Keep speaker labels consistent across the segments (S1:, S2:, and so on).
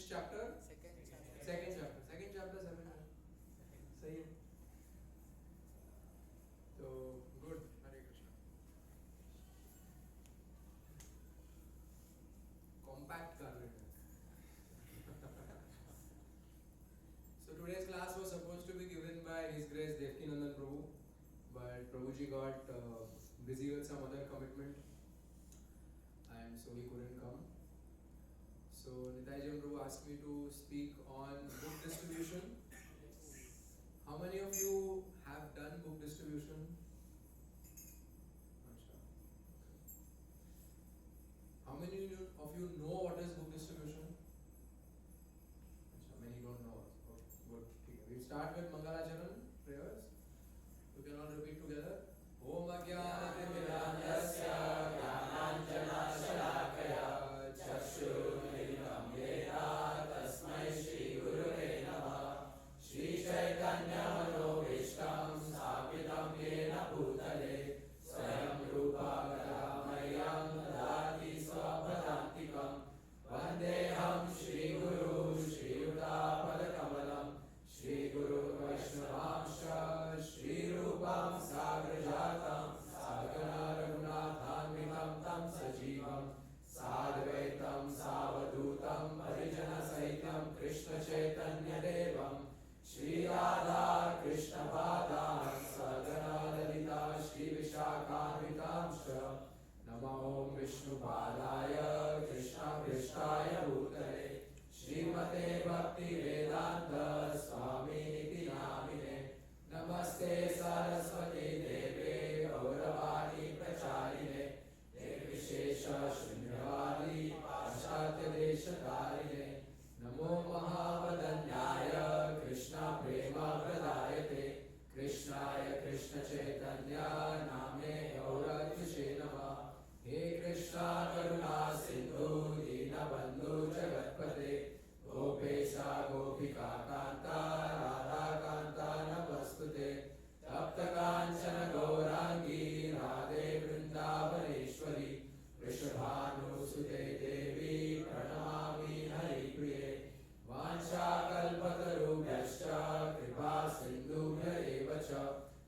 S1: which chapter?
S2: Second chapter.
S1: Second chapter, 7. सही है. So good. Hare Krishna. Compact कर लेते हैं. So today's class was supposed to be given by His Grace Devkinandan Prabhu, but Prabhuji got busy with some other commitment, and so he couldn't come. So Nitaiji and Prabhu asked me to speak on book distribution. How many of you have done book distribution? Achha. How many of you know what is book distribution? Achha, many don't know. Okay, good. We start with Mangalacharan prayers. You can all repeat together. Om Ajnanatimirandasya Jnananjana Shalakaya Chakshurmilitam Yena Tasmai Shri Gurave Namah Shri Chaitanya Manobhishtam Sthapitam Yena Bhutale Swayam Rupa Gadamayam Dadati Swapadantikam Vandeham Shri Guru Shri Yudapadakamalam Shri Guru Vaishnavamsha Shri Rupam Sagrajatam Sagana Raghunathanvitam Tam Sajivam Sadvaitam Savadutam Parijana Sahitam Krishna Chaitanya Devam Shri Radha Krishna Padam Sagana Lalita Shri Vishakhanvitamsha Nama Om Vishnu Padaya Krishna Krishnaya Bhutale Shrimate Bhakti Vedanta Swami Niti Namine Namaste Saraswati Deve Gauravani Pracharine Vishesha Shunyavadi Paschatya Deshatarine Namo Mahavadanyaya Krishna Prema Pradayate Krishnaya Krishna Chaitanya Name Gauratishe Namah He Krishna Karuna Sindhu Dinabandhu Jagatpate Gopesha Gopika Kanta Radha Kanta Namastute Tapta Kanchana Gaurangi Radhe Vrindavaneshwari Vrishabhanu Sute Devi Pranamami Hari Priye Vansha Kalpatarubhyascha Kripa Sindhubhya Evacha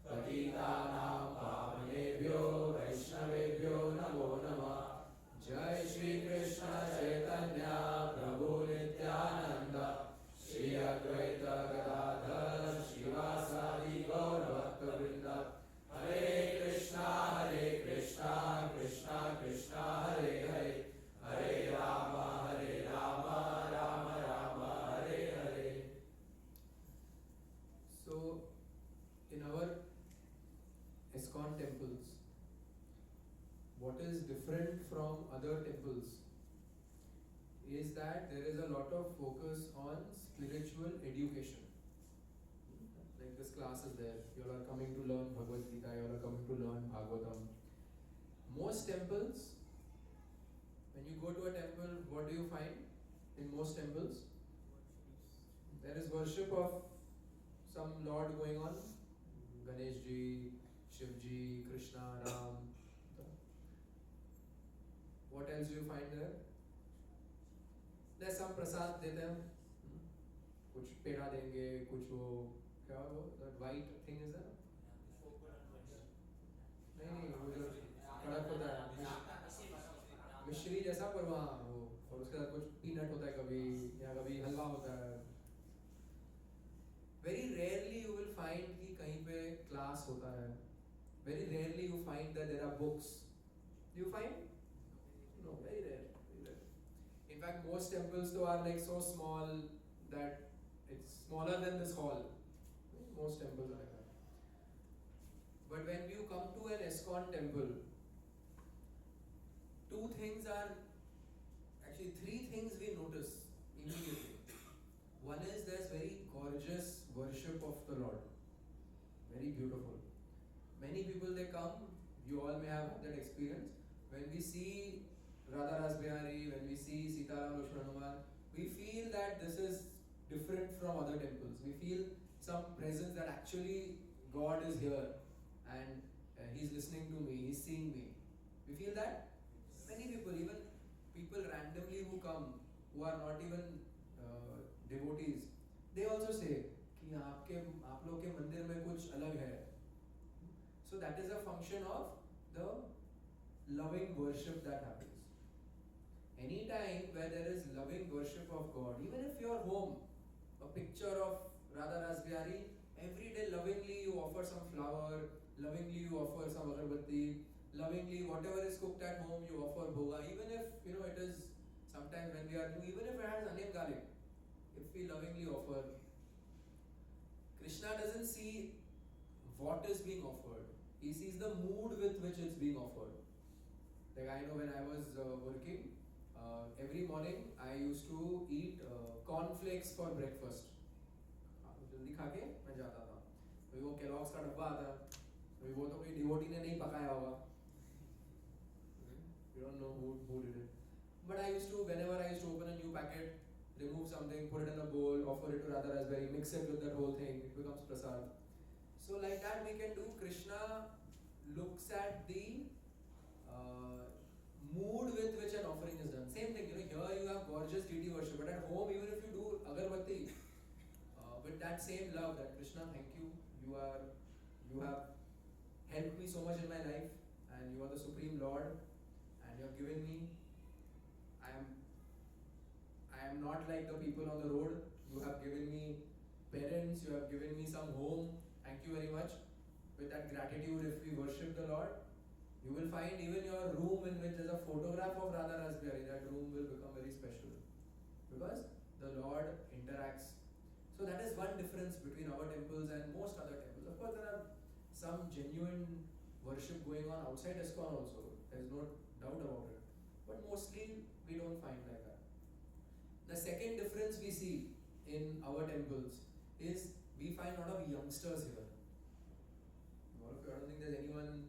S1: Patitanam Pavanebhyo Vaishnavebhyo Namo Namah Jai Shri Krishna Chaitanya Prabhu Nityananda Shri Advaita Gadadhar Shivasadi Gauravakta Vrinda Hare Krishna Krishna Krishna Hare Hare Hare Rama Rama Rama Hare Hare. So in our ISKCON temples, what is different from other temples is that there is a lot of focus on spiritual education. Like this class is there, you all are coming to learn Bhagavad Gita, you all are coming to learn Bhagavatam. Most temples, when you go to a temple, what do you find in most temples? There is worship of some Lord going on, Ganesh ji, Shiv ji, Krishna, Ram. What else do you find there? There's some prasad देते हैं, कुछ पेड़ा देंगे, कुछ वो क्या वो that white thing is there? नहीं वो जो कड़क होता है, मिश्री जैसा पर वहाँ वो और उसके साथ कुछ पीनट होता है कभी या कभी हलवा होता है. Very rarely you will find कि कहीं पे class होता है. Very rarely you find that there are books. Do you find? No, very rare. Very rare. In fact, most temples though are like so small that it's smaller than this hall. Most temples are like that. But when you come to an ISKCON temple, three things we notice immediately. One is there's very gorgeous worship of the Lord. Very beautiful. Many people they come, you all may have had that experience. When we see Radha Ras Bihari, when we see Sitaram Lakshmana, we feel that this is different from other temples. We feel some presence that actually God is here and He's listening to me, He's seeing me. We feel that? Many people, even people randomly who come, who are not even devotees, they also say कि आप लोग के मंदिर में कुछ अलग है. So that is a function of the loving worship that happens. Any time where there is loving worship of God, even if your home, a picture of Radha Rasbihari, every day lovingly you offer some flower, lovingly you offer some agarbatti, lovingly whatever is cooked at home you offer bhoga, even if it is sometimes when we are new, even if it has onion garlic, if we lovingly offer, Krishna doesn't see what is being offered, he sees the mood with which it's being offered. Like I know when I was working, every morning I used to eat cornflakes for breakfast. जल्दी खा के मैं जाता था. अभी वो Kellogg's का डब्बा आता है, अभी वो तो कोई डिवोटी ने नहीं पकाया होगा. You don't know who did it. But whenever I used to open a new packet, remove something, put it in a bowl, offer it to Radha Rasbihari, mix it with that whole thing, it becomes prasad. So like that we can do. Krishna looks at the mood with which an offering is done. Same thing, here you have gorgeous deity worship, but at home even if you do agarbatti, with that same love that Krishna, thank you, you have helped me so much in my life, and you are the Supreme Lord, and you have given me, I am not like the people on the road, you have given me parents, you have given me some home, thank you very much. With that gratitude, if we worship the Lord, you will find even your room in which there is a photograph of Radha Rasbihari, that room will become very special, because the Lord interacts. So that is one difference between our temples and most other temples. Of course, there are some genuine worship going on outside ISKCON also. There is no doubt about it. But mostly we don't find like that. The second difference we see in our temples is we find a lot of youngsters here. All of you, I don't think there's anyone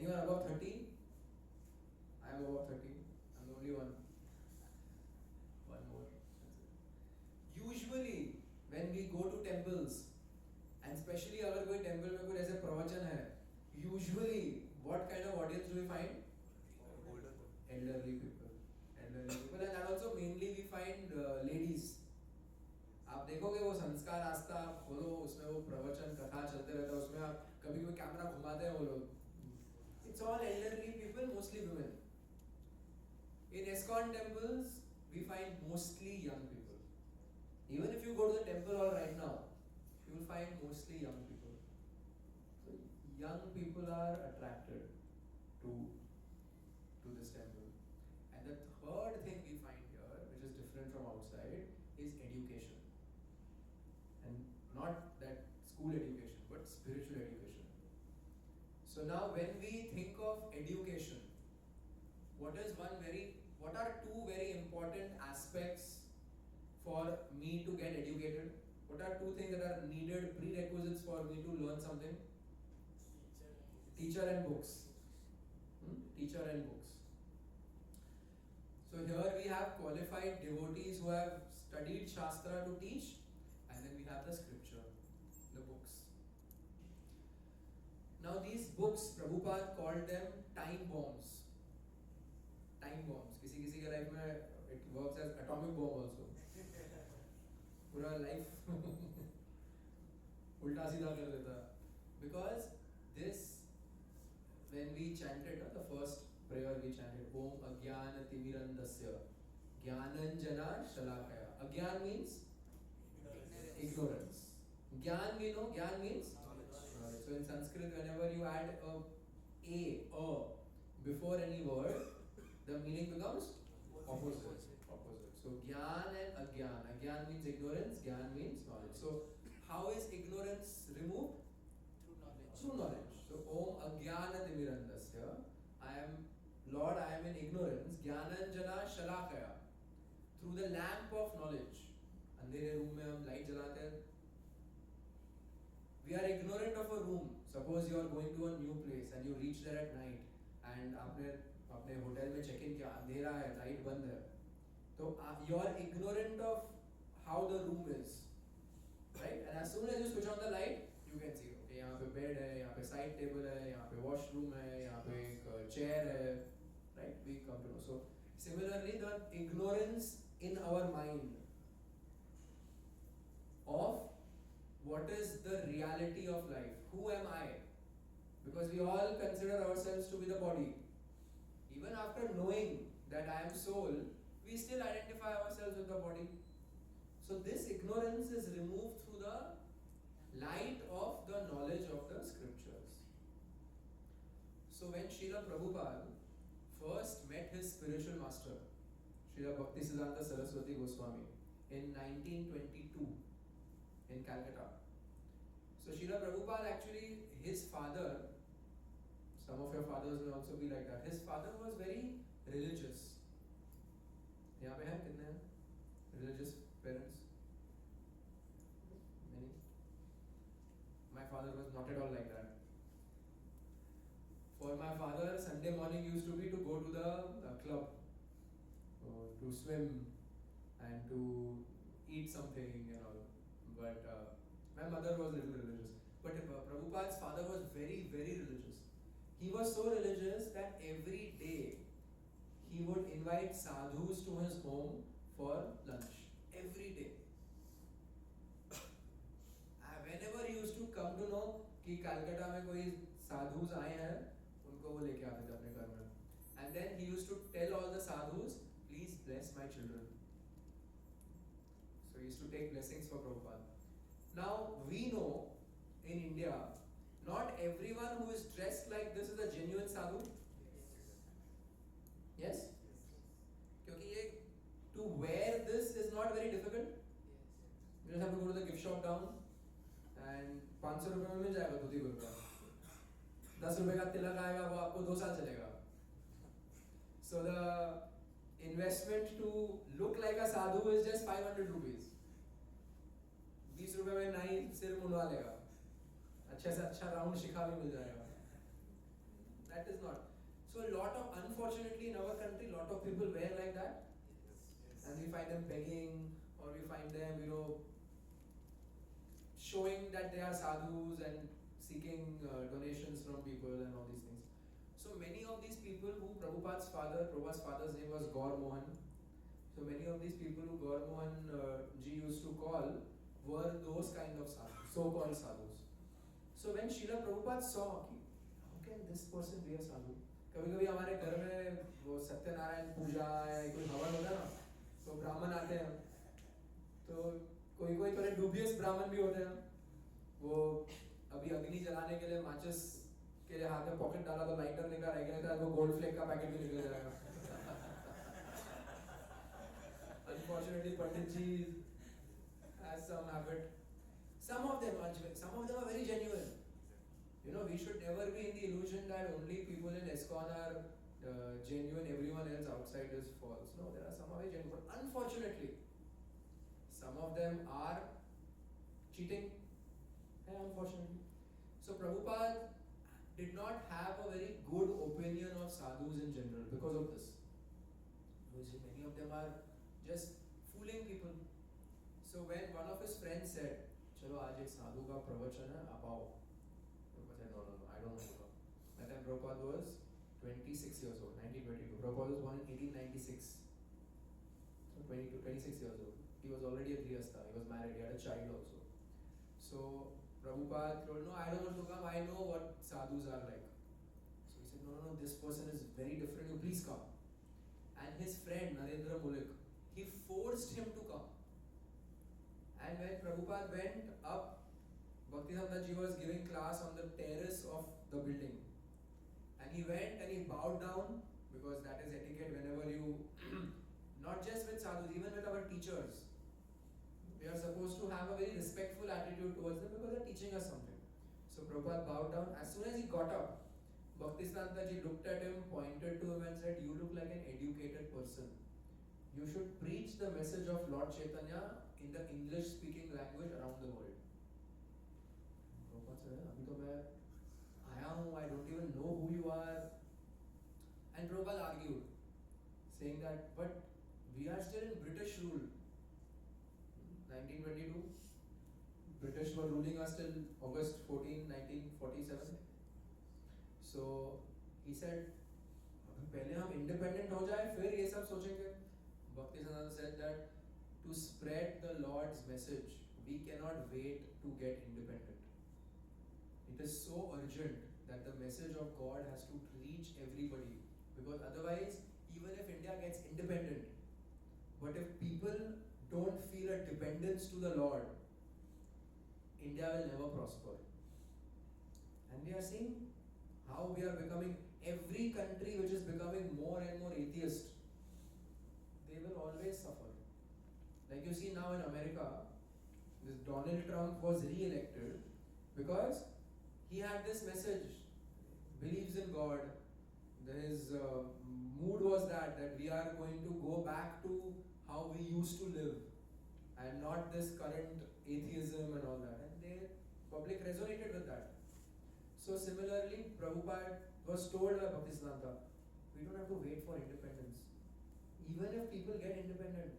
S1: above 30. I am above 30. I'm the only one. One more. Usually, when we go to temples, and especially अगर कोई temple में कोई ऐसे प्रवचन है, usually what kind of audience do we find? Elderly people, and that also mainly we find ladies. आप देखोगे वो संस्कार आस्था आप खोलो, उसमें वो प्रवचन कथा चलते रहता है, उसमें आप कभी कभी कैमरा घुमाते हैं वो लोग. It's all elderly people, mostly women. In ISKCON temples, we find mostly young people. Even if you go to the temple hall right now, you will find mostly young people. So young people are attracted to this temple. And the third thing we find here, which is different from outside, is education. And not that school education, but spiritual education. So now when we think of education, what are two very important aspects for me to get educated? What are two things that are needed, prerequisites for me to learn something? Teacher and books. Teacher and books. So here we have qualified devotees who have studied Shastra to teach, and then we have the scripture, the books. Now these books, Prabhupada called them time bombs. Time bombs. किसी के life में it works as atomic bomb also. पूरा life उल्टा सीधा कर देता. Because this, when we chanted the first prayer, we chanted Om Agyana Timirandasya Jnananjana Shalakaya. Agyan means ignorance. Gyan we know, Gyan means knowledge. So in Sanskrit, whenever you add a before any word, the meaning becomes opposite. So Gyan and Agyan. Agyan means ignorance, Gyan means knowledge. So how is ignorance removed? Through knowledge. So Om Agyana Timirandasya. Lord, I am in ignorance. Jnananjana Shalakaya. Through the lamp of knowledge. अंधेरे room में हम light जलाते हैं. We are ignorant of a room. Suppose you are going to a new place and you reach there at night and आपने अपने hotel में check in किया, अंधेरा है, लाइट बंद है, तो you are ignorant of how the room is, right? And as soon as you switch on the light, you can see, okay, यहाँ पे bed है, यहाँ पे side table है, यहाँ पे washroom है, यहाँ पे एक chair है, right? We come to know. So similarly, the ignorance in our mind Because we all consider ourselves to be the body. Even after knowing that I am soul, we still identify ourselves with the body. So this ignorance is removed through the light of the knowledge of the scriptures. So when Srila Prabhupada first met his spiritual master, Srila Bhaktisiddhanta Saraswati Goswami, in 1922 in Calcutta. So Srila Prabhupada actually, his father, some of your fathers will also be like that, his father was very religious. यहाँ पे हैं कितने हैं? Religious parents? Many? My father was not at all like that. For my father, Sunday morning used to be to go to the club, to swim and to eat something and all. But my mother was a little religious. But Prabhupada's father was very, very religious. He was so religious that every day he would invite sadhus to his home for lunch. Every day. Whenever he used to come to know कि कलकत्ता में कोई sadhus आए हैं, उनको वो लेके आते थे अपने घर में. And then he used to tell all the sadhus, please bless my children. So he used to take blessings for Prabhupada. Now we know in India, not everyone who is dressed like this is a genuine sadhu. Yes? Because to wear this is not very difficult. You just have to go to the gift shop down and 500 रुपए में मिल जाएगा धोती कुर्ता. 10 रुपए का तिलक आएगा वो आपको 2 साल चलेगा. So the investment to look like a sadhu is just 500 rupees. 20 रुपए में नाई सिर मुंडवा लेगा. अच्छे से अच्छा राउंड शिखा भी मिल जाएगा. That is not. So a lot of, unfortunately in our country, lot of people wear like that. And we find them begging, or we find them, showing that they are sadhus and seeking donations from people and all these things. So many of these people who Prabhupada's father's name was Gaur Mohan. So many of these people who Gaur Mohan ji used to call were those kind of sadhus, so-called sadhus. So when Srila Prabhupada saw, how can this person be a sadhu? कभी-कभी हमारे घर में वो सत्यनारायण पूजा है, कोई हवन होता है ना, तो ब्राह्मण आते हैं, तो कोई थोड़े dubious ब्राह्मण भी होते हैं, वो अभी अग्नि जलाने के लिए माचिस के लिए हाथ में पॉकेट डाला तो लाइटर निकाल रह गया, वो गोल्ड फ्लेक का पैकेट भी निकल जाएगा. Unfortunately, Pandit ji has some habit. Some of them are very genuine. We should never be in the illusion that only people in ISKCON are genuine, everyone else outside is false. No, there are some of them genuine. But unfortunately, some of them are cheating. Unfortunately. So Prabhupada did not have a very good opinion of sadhus in general because of this. Many of them are just fooling people. So when one of his friends said, "Chalo, aaj ek sadhu ka pravachan hai, aap aao." Prabhupada said, no, I don't want to come. That time Prabhupada was 26 years old, 1922. Prabhupada was born in 1896. So 26 years old. He was already a grihastha, he was married, he had a child also. So Prabhupada told, no, I don't want to come, I know what sadhus are like. So he said, no, this person is very different, you please come. And his friend, Narendra Mulik, he forced him to come. And when Prabhupada went up, Bhaktisiddhanta ji was giving class on the terrace of the building. And he went and he bowed down, because that is etiquette whenever you, not just with sadhus, even with our teachers. We are supposed to have a very respectful attitude towards them because they are teaching us something. So Prabhupada bowed down. As soon as he got up, Bhaktisiddhanta ji looked at him, pointed to him and said, you look like an educated person. You should preach the message of Lord Chaitanya in the English speaking language around the world. Prabhupada said, अभी तो मैं आया हूँ, I don't even know who you are. And Prabhupada argued, saying that, but we are still in British rule. 1922, British were ruling us till August 14, 1947. So he said, पहले हम independent हो जाए, फिर ये सब सोचेंगे. Bhaktisiddhanta said that to spread the Lord's message, we cannot wait to get independent. It is so urgent that the message of God has to reach everybody. Because otherwise, even if India gets independent, but if people don't feel a dependence to the Lord, India will never prosper. And we are seeing how we are becoming, every country which is becoming more and more atheist, they will always suffer. Like you see now in America, this Donald Trump was re-elected because he had this message, believes in God. His mood was that we are going to go back to how we used to live and not this current atheism and all that. And the public resonated with that. So similarly, Prabhupada was told by Bhaktisiddhanta, we don't have to wait for independence. Even if people get independent,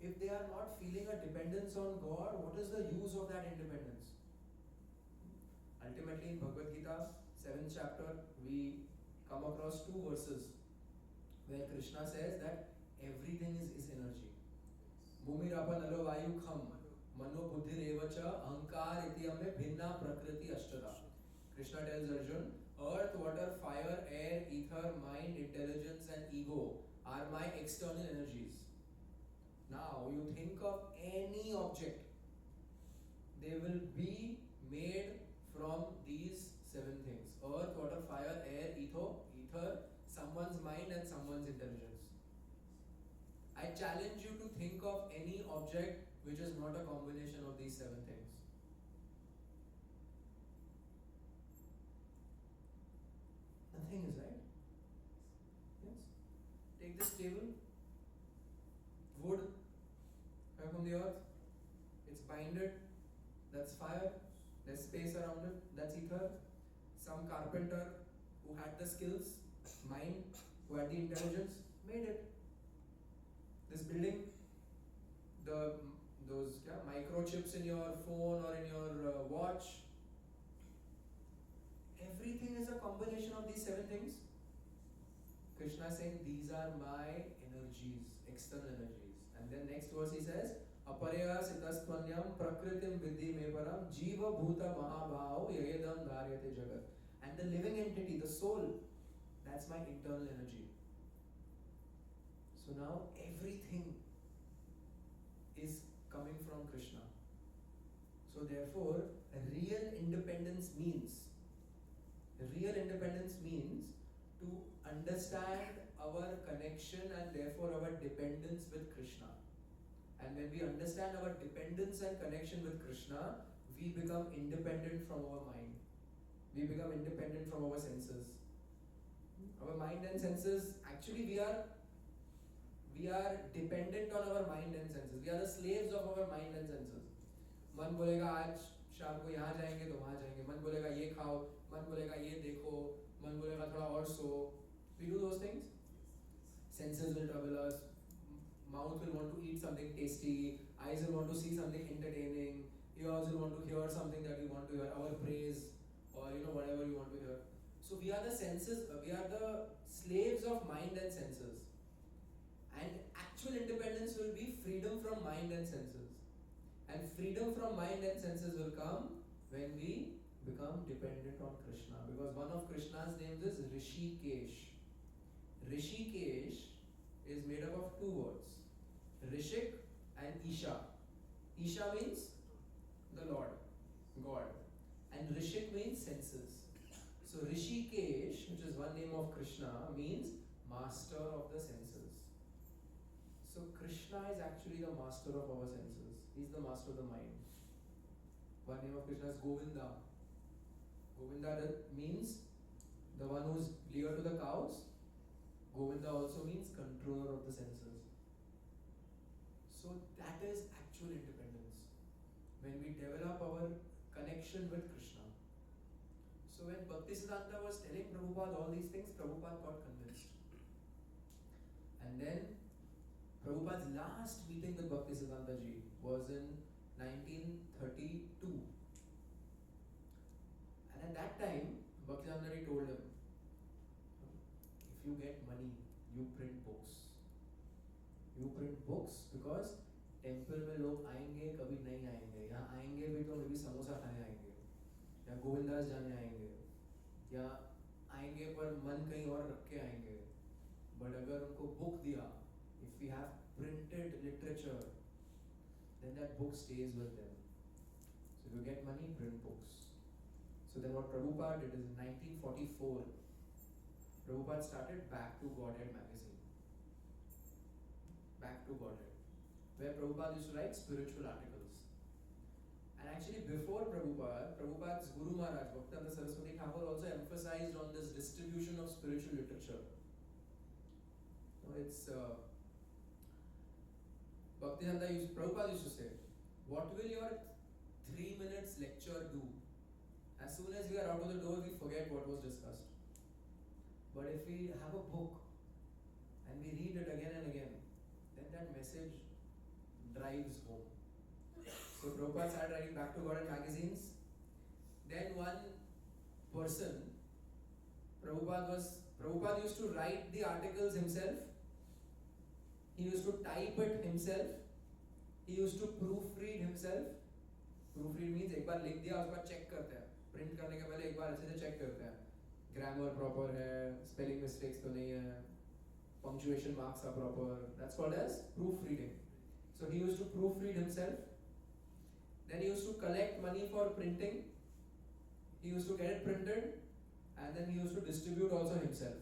S1: if they are not feeling a dependence on God, what is the use of that independence? Ultimately, in Bhagavad Gita, 7th chapter, we come across two verses where Krishna says that everything is energy. Bhumirapan alo vayu kham, mano buddhi revacha, ahankar ityam bhinna prakriti ashtada. Krishna tells Arjun, earth, water, fire, air, ether, mind, intelligence and ego are my external energies. Now, you think of any object, they will be made from these 7 things. Earth, water, fire, air, ether, someone's mind and someone's intelligence. I challenge you to think of any object which is not a combination of these 7 things. Nothing is, right? Yes. Take this table, wood, come from the earth, it's binded, that's fire, there's space around it, that's ether. Some carpenter who had the skills, mind, who had the intelligence, made it. This building, those microchips in your phone or in your watch, everything is a combination of these 7 things. Krishna is saying, these are my energies, external energies. And then next verse he says, Aparya sitastvanyam prakritim vidhi me param jiva bhuta mahabhav yayedam dharyate jagat. And the living entity, the soul, that's my internal energy. So now everything is coming from Krishna. So therefore, real independence means to understand our connection and therefore our dependence with Krishna. And when we understand our dependence and connection with Krishna, we become independent from our mind. We become independent from our senses. Our mind and senses, actually we are dependent on our mind and senses. We are the slaves of our mind and senses. मन बोलेगा आज शाम को यहाँ जाएंगे तो वहाँ जाएंगे. मन बोलेगा ये खाओ, मन बोलेगा ये देखो, मन बोलेगा थोड़ा और सो. We do those things. Senses will trouble us. Mouth will want to eat something tasty. Eyes will want to see something entertaining. Ears will want to hear something that we want to hear. Our praise or whatever you want to hear. So we are the senses. We are the slaves of mind and senses. And actual independence will be freedom from mind and senses. And freedom from mind and senses will come when we become dependent on Krishna. Because one of Krishna's names is Rishikesh. Rishikesh is made up of 2 words. Rishik and Isha. Isha means the Lord, God. And Rishik means senses. So Rishikesh, which is one name of Krishna, means master of the senses. So Krishna is actually the master of our senses. He is the master of the mind. One name of Krishna is Govinda. Govinda means the one who is near to the cows. Govinda also means controller of the senses. So that is actual independence. When we develop our connection with Krishna. So when Bhaktisiddhanta was telling Prabhupada all these things, Prabhupada got convinced. And then Prabhupada's last meeting with Bhaktisiddhanta ji was in 1932. And at that time, Bhaktisiddhanta ji told him, if you get money, you print books. You print books because temple में लोग आएंगे कभी नहीं आएंगे. यहाँ आएंगे भी तो मे भी समोसा खाने आएंगे या गोविंदास जाने आएंगे. if we have printed literature, then that book stays with them. So if you get money, print books. So then what Prabhupada did is in 1944, Prabhupada started Back to Godhead magazine. Back to Godhead, where Prabhupada used to write spiritual articles. And actually before Prabhupada, Prabhupada's Guru Maharaj, Bhaktivinoda Saraswati Thakur also emphasized on this distribution of spiritual literature. It's Prabhupada used to say, what will your 3 minutes lecture do? As soon as we are out of the door, we forget what was discussed. But if we have a book and we read it again and again, then that message drives home. So Prabhupada started writing Back to Godhead magazines. Then one person, Prabhupada used to write the articles himself. He used to type it himself. He used to proofread himself. Proofread means एक बार लिख दिया उसके बाद check करते हैं. Print करने के पहले एक बार अच्छे से check करते हैं. Grammar proper है, spelling mistakes तो नहीं है, punctuation marks are proper. That's called as proofreading. So he used to proofread himself. Then he used to collect money for printing. He used to get it printed, and then he used to distribute also himself.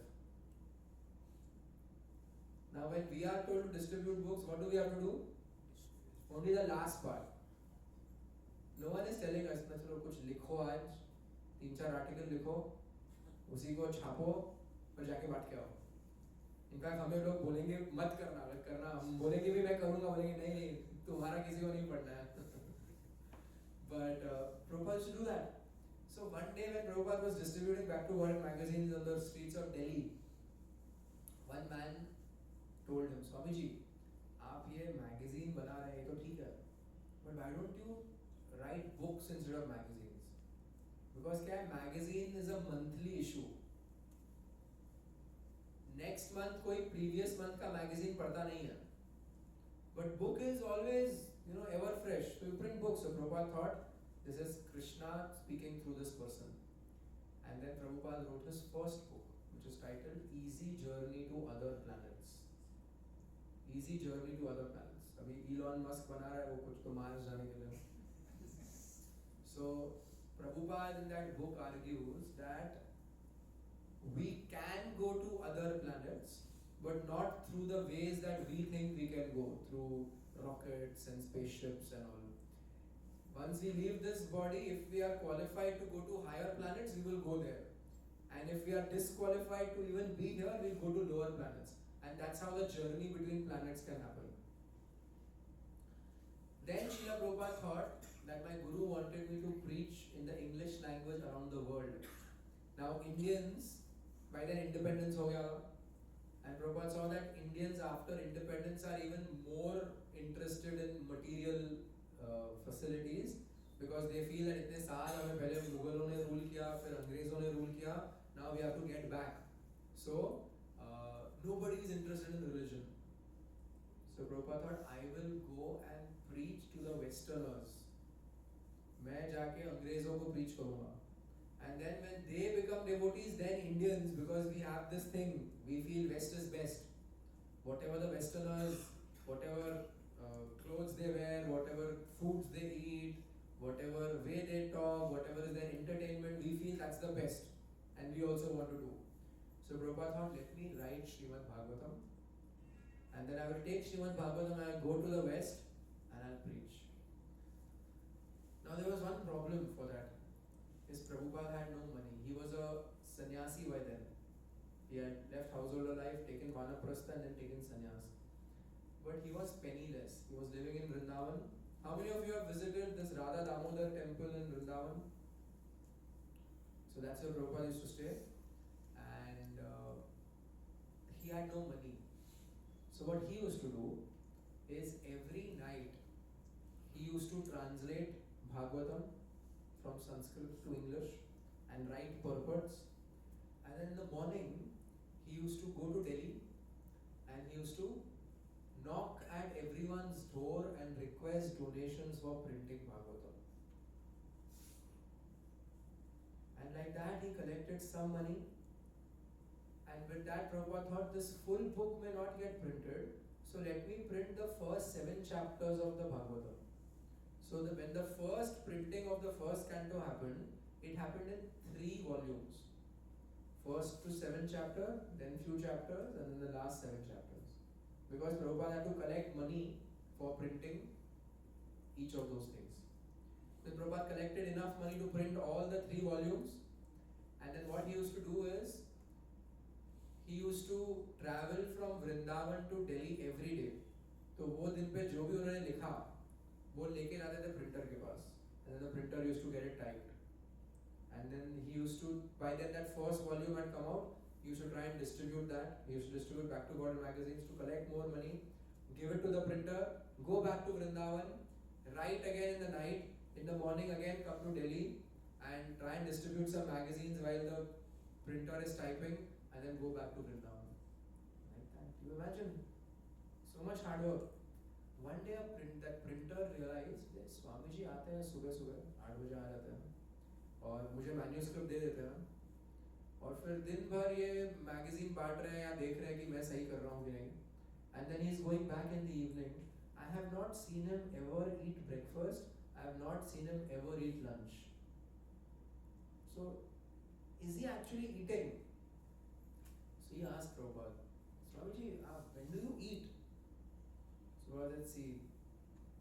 S1: Now when we are told to distribute books, what do we have to do? Only the last part. No one is telling us, चलो कुछ लिखो आज, 3-4 article लिखो, उसी को छापो, और जाके बांट के आओ. इनफैक्ट हमें लोग बोलेंगे मत करना, हम बोलेंगे भी मैं करूँगा, बोलेंगे नहीं, तुम्हारा किसी को नहीं पढ़ना है. But Prabhupada used to do that. So one day when Prabhupada was distributing Back to Godhead magazines on the streets of Delhi, one man told him, Swamiji, आप ये magazine बना रहे हैं तो ठीक है, but why don't you write books instead of magazines? Because क्या है, magazine is a monthly issue. Next month कोई previous month का magazine पढ़ता नहीं है. But book is always, ever fresh. So you print books. So Prabhupada thought, this is Krishna speaking through this person. And then Prabhupada wrote his first book, which is titled Easy Journey to Other Planets. Easy Journey to Other Planets. अभी Elon Musk बना रहा है वो कुछ तो Mars जाने के लिए. So Prabhupada in that book argues that we can go to other planets, but not through the ways that we think we can go, through rockets and spaceships and all. Once we leave this body, if we are qualified to go to higher planets, we will go there. And if we are disqualified to even be here, we will go to lower planets. And that's how the journey between planets can happen. Then Srila Prabhupada thought that my Guru wanted me to preach in the English language around the world. Now Indians, by their independence ho gaya, and Prabhupada saw that Indians after independence are even more interested in material facilities, because they feel that इतने साल हमें पहले मुगलों ने rule किया, फिर अंग्रेजों ने रूल किया, now we have to get back. So nobody is interested in religion. So Prabhupada thought, I will go and preach to the Westerners. मैं जाके अंग्रेजों को preach करूँगा. And then when they become devotees, then Indians, because we have this thing, we feel West is best. Whatever the Westerners, whatever clothes they wear, whatever foods they eat, whatever way they talk, whatever is their entertainment, we feel that's the best. And we also want to do. So Prabhupada thought, let me write Srimad Bhagavatam. And then I will take Srimad Bhagavatam and I will go to the West and I will preach. Now there was one problem for that. His Prabhupada had no money. He was a sannyasi by then. He had left householder life, taken vanaprastha and then taken sannyas. But he was penniless. He was living in Vrindavan. How many of you have visited this Radha Damodar temple in Vrindavan? So that's where Prabhupada used to stay. And he had no money. So what he used to do is every night he used to translate Bhagavatam from Sanskrit to English and write purports. And then in the morning, he used to go to Delhi and he used to knock at everyone's door and request donations for printing Bhagavatam. And like that, he collected some money. And with that, Prabhupada thought this full book may not get printed. So So let me print the first 7 chapters of the Bhagavatam. So when the first printing of the first canto happened, it happened in 3 volumes. First to 7 chapter, then few chapters, and then the last 7 chapters. Because Prabhupada had to collect money for printing each of those things. Then Prabhupada collected enough money to print all the 3 volumes, and then what he used to do is, he used to travel from Vrindavan to Delhi every day. तो वो दिन पे जो भी उन्होंने लिखा वो लेके जाते थे प्रिंटर के पास, and then the printer used to get it typed, and then he used to, by then that first volume had come out, he used to try and distribute that. He used to distribute back to God magazines to collect more money, give it to the printer, go back to Vrindavan, write again in the night, in the morning again come to Delhi and try and distribute some magazines while the printer is typing, and then go back to Vrindavan. Like that. You imagine? So much hard work. One day that printer realized that Swami ji आते हैं सुबह सुबह 8 बजे आ जाते हैं और मुझे manuscript दे देते हैं, और फिर दिन भर ये मैगजीन बांट रहे हैं या देख रहे हैं कि मैं सही कर रहा हूँ कि नहीं. And then he is going back in the evening. I have not seen him ever eat breakfast. I have not seen him ever eat lunch. So, is he actually eating? So he asked Prabhupada, Swamiji, when do you eat? So Prabhupada said, see,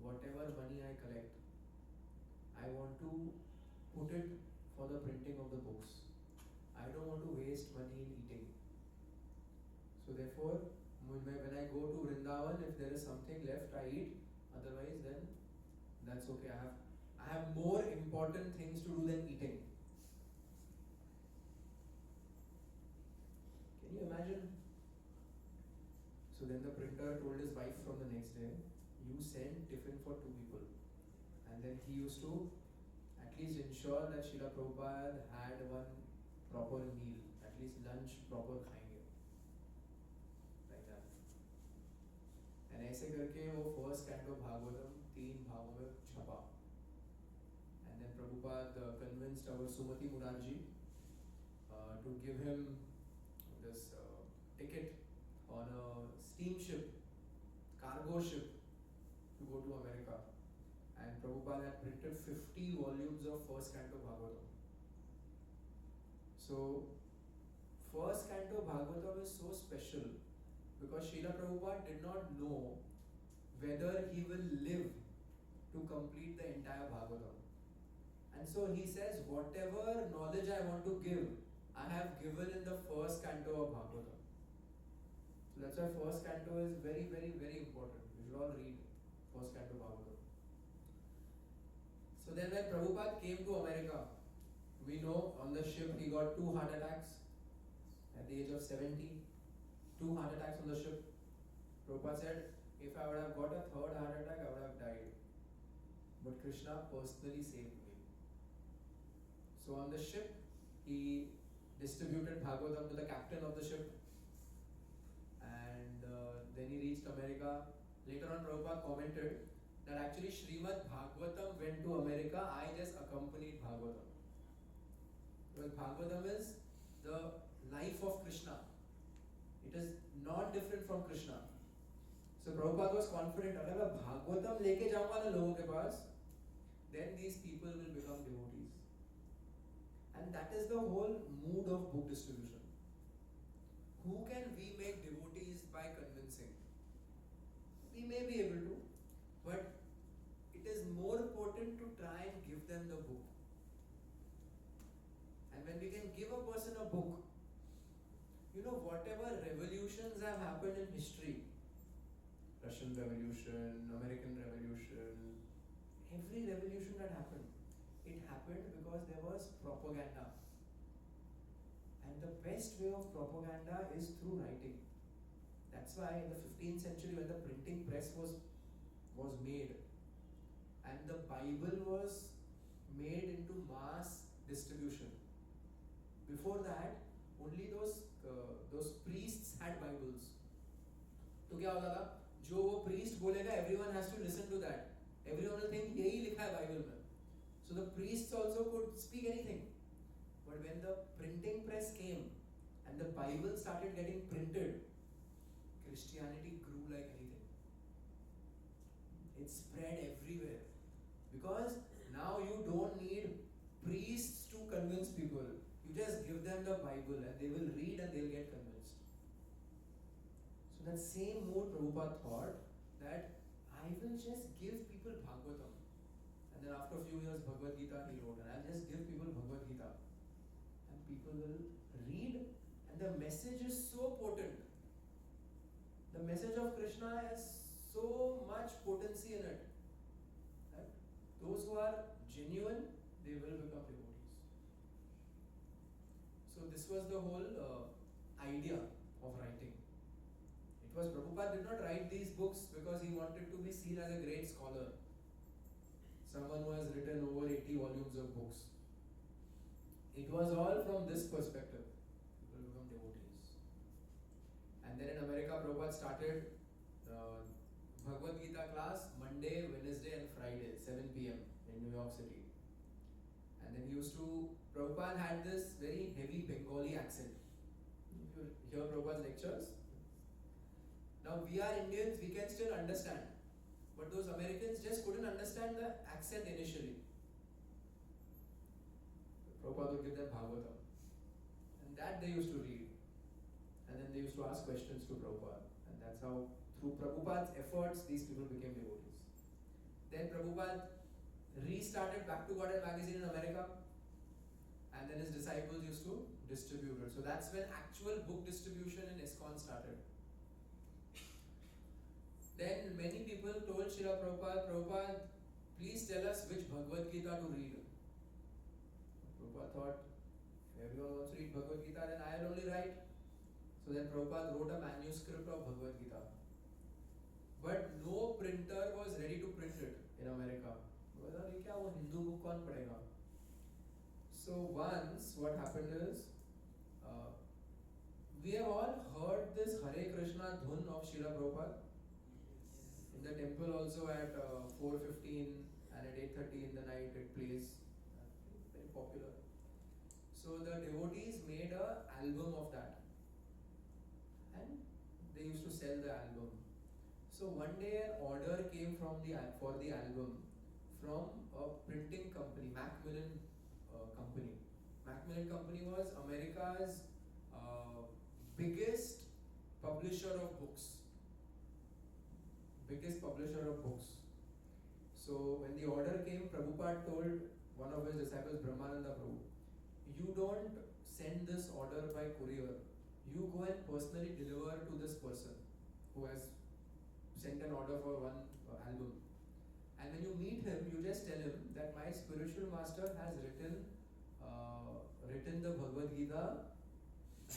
S1: whatever money I collect, I want to put it for the printing of the books. I don't want to waste money in eating. So therefore, when I go to Vrindavan, if there is something left, I eat. Otherwise, then that's okay. I have more important things to do than eating. Can you imagine? So then the printer told his wife from the next day, you send tiffin for 2 people. And then he used to at least ensure that Srila Prabhupada had one proper meal, at least lunch proper खाएंगे, like that. And ऐसे करके वो first canto Bhagavatam 3 भागों में छपा. And then Prabhupada convinced our Sumati Murarji to give him this ticket on a steamship, cargo ship, to go to America. And Prabhupada had printed 50 volumes of first canto Bhagavatam. So, first canto Bhagavatam is so special because Srila Prabhupada did not know whether he will live to complete the entire Bhagavatam. And so he says, whatever knowledge I want to give, I have given in the first canto of Bhagavatam. So that's why first canto is very, very, very important. You should all read first canto Bhagavatam. So then when Prabhupada came to America, we know on the ship he got 2 heart attacks at the age of 70. 2 heart attacks on the ship. Prabhupada said, if I would have got a 3rd heart attack, I would have died. But Krishna personally saved me. So on the ship, he distributed Bhagavatam to the captain of the ship. And then he reached America. Later on, Prabhupada commented that actually Srimad Bhagavatam went to America, I just accompanied Bhagavatam. Because Bhagavatam is the life of Krishna. It is not different from Krishna. So Prabhupada was confident, अगर मैं Bhagavatam लेके जाऊँगा ना लोगों के पास, then these people will become devotees. And that is the whole mood of book distribution. Who can we make devotees by convincing? We may be able to, but it is more important to try and give them the book. And when we can give a person a book, you know, whatever revolutions have happened in history, Russian Revolution, American Revolution, every revolution that happened, it happened because there was propaganda. And the best way of propaganda is through writing. That's why in the 15th century when the printing press was made and the Bible was made into mass distribution. Before that, only those priests had Bibles. तो क्या होता था? जो वो priest बोलेगा, everyone has to listen to that. Everyone will think यही लिखा है Bible में. So the priests also could speak anything. But when the printing press came and the Bible started getting printed, Christianity grew like anything. It spread everywhere. Because now you don't need priests to convince people. You just give them the Bible and they will read and they'll get convinced. So that same mood Prabhupada thought that I will just give people Bhagavatam. And then after a few years Bhagavad Gita he wrote, and I'll just give people Bhagavad Gita. And people will read, and the message is so potent. The message of Krishna has so much potency in it. Right? Those who are genuine, they will become devotees. So this was the whole idea of writing. It was Prabhupada did not write these books because he wanted to be seen as a great scholar. Someone who has written over 80 volumes of books. It was all from this perspective. People become devotees. And then in America, Prabhupada started Bhagavad Gita class Monday, Wednesday and Friday, 7 p.m. in New York City. And then Prabhupada had this very heavy Bengali accent. If you hear Prabhupada's lectures, now we are Indians, we can still understand. But those Americans just couldn't understand the accent initially. Prabhupada would give them Bhagavatam. And that they used to read. And then they used to ask questions to Prabhupada. And that's how, through Prabhupada's efforts, these people became devotees. Then Prabhupada restarted Back to Godhead magazine in America. And then his disciples used to distribute it. So that's when actual book distribution in ISKCON started. Then many people told Srila Prabhupada, Prabhupada, please tell us which Bhagavad Gita to read. Prabhupada thought, if everyone wants to read Bhagavad Gita, then I'll only write. So then Prabhupada wrote a manuscript of Bhagavad Gita. But no printer was ready to print it in America. So once what happened is, we have all heard this Hare Krishna dhun of Srila Prabhupada. In the temple also at 4:15 and at 8:30 in the night it plays. Very popular. So the devotees made an album of that. And they used to sell the album. So one day an order came for the album from a printing company, Macmillan Company. Macmillan Company was America's biggest publisher of books. So when the order came, Prabhupada told one of his disciples, Brahmananda Prabhu, you don't send this order by courier. You go and personally deliver to this person who has sent an order for one album. And when you meet him, you just tell him that my spiritual master has written the Bhagavad Gita.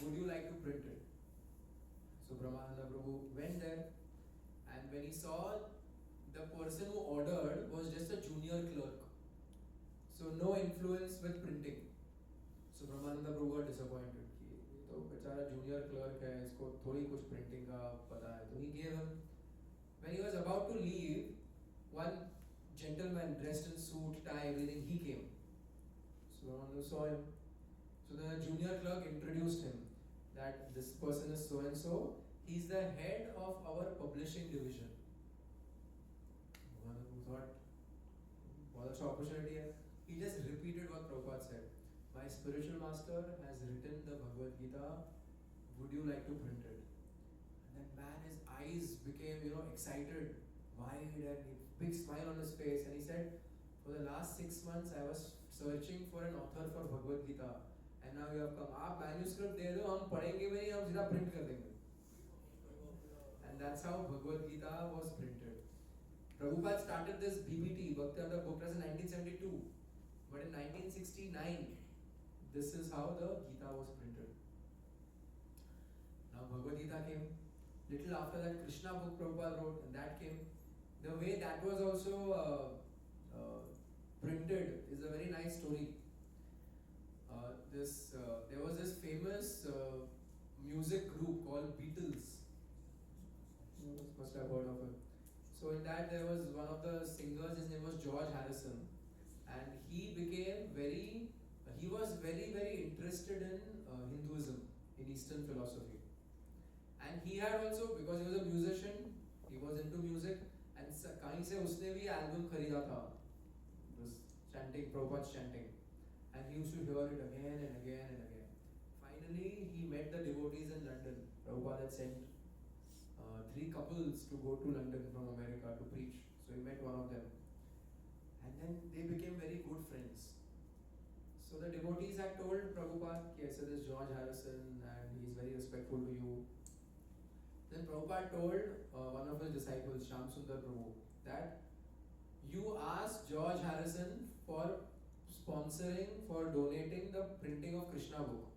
S1: Would you like to print it? So Brahmananda Prabhu went there. And when he saw the person who ordered was just a junior clerk. So no influence with printing. So Brahmananda Prabhu got disappointed. ये तो बेचारा junior clerk है, इसको थोड़ी कुछ printing का पता है. So he gave him. When he was about to leave, one gentleman dressed in suit, tie, everything, he came. So Brahmananda saw him. So the junior clerk introduced him that this person is so and so. He's the head of our publishing division. Brahmananda thought, what an opportunity. He just repeated what Prabhupada said. My spiritual master has written the Bhagavad Gita. Would you like to print it? And that man, his eyes became, excited, wide, and big smile on his face. And he said, for the last 6 months, I was searching for an author for Bhagavad Gita. And now you have come. आप manuscript दे दो, हम पढ़ेंगे भी नहीं, हम सीधा print कर देंगे. And that's how Bhagavad Gita was printed. Prabhupada started this BBT, Bhakti-Amrita Book Trust, in 1972. But in 1969, this is how the Gita was printed. Now Bhagavad Gita came. Little after that, Krishna book Prabhupada wrote, and that came. The way that was also printed is a very nice story. There was this famous music group called Beatles. You must have heard of it. So in that there was one of the singers, his name was George Harrison, and he was very, very interested in Hinduism, in Eastern philosophy. And he had also, because he was a musician, he was into music, And कहीं से उसने भी album खरीदा था, was chanting, Prabhupada's chanting, and he used to hear it again and again and again. Finally, he met the devotees in London. Prabhupada had sent 3 couples to go to London from America to preach. So he met one of them, and then they became very good friends. So the devotees had told Prabhupada, yes, this is George Harrison and he is very respectful to you. Then Prabhupada told one of his disciples, Shyam Sundar Prabhu, that you ask George Harrison for sponsoring, for donating the printing of Krishna book.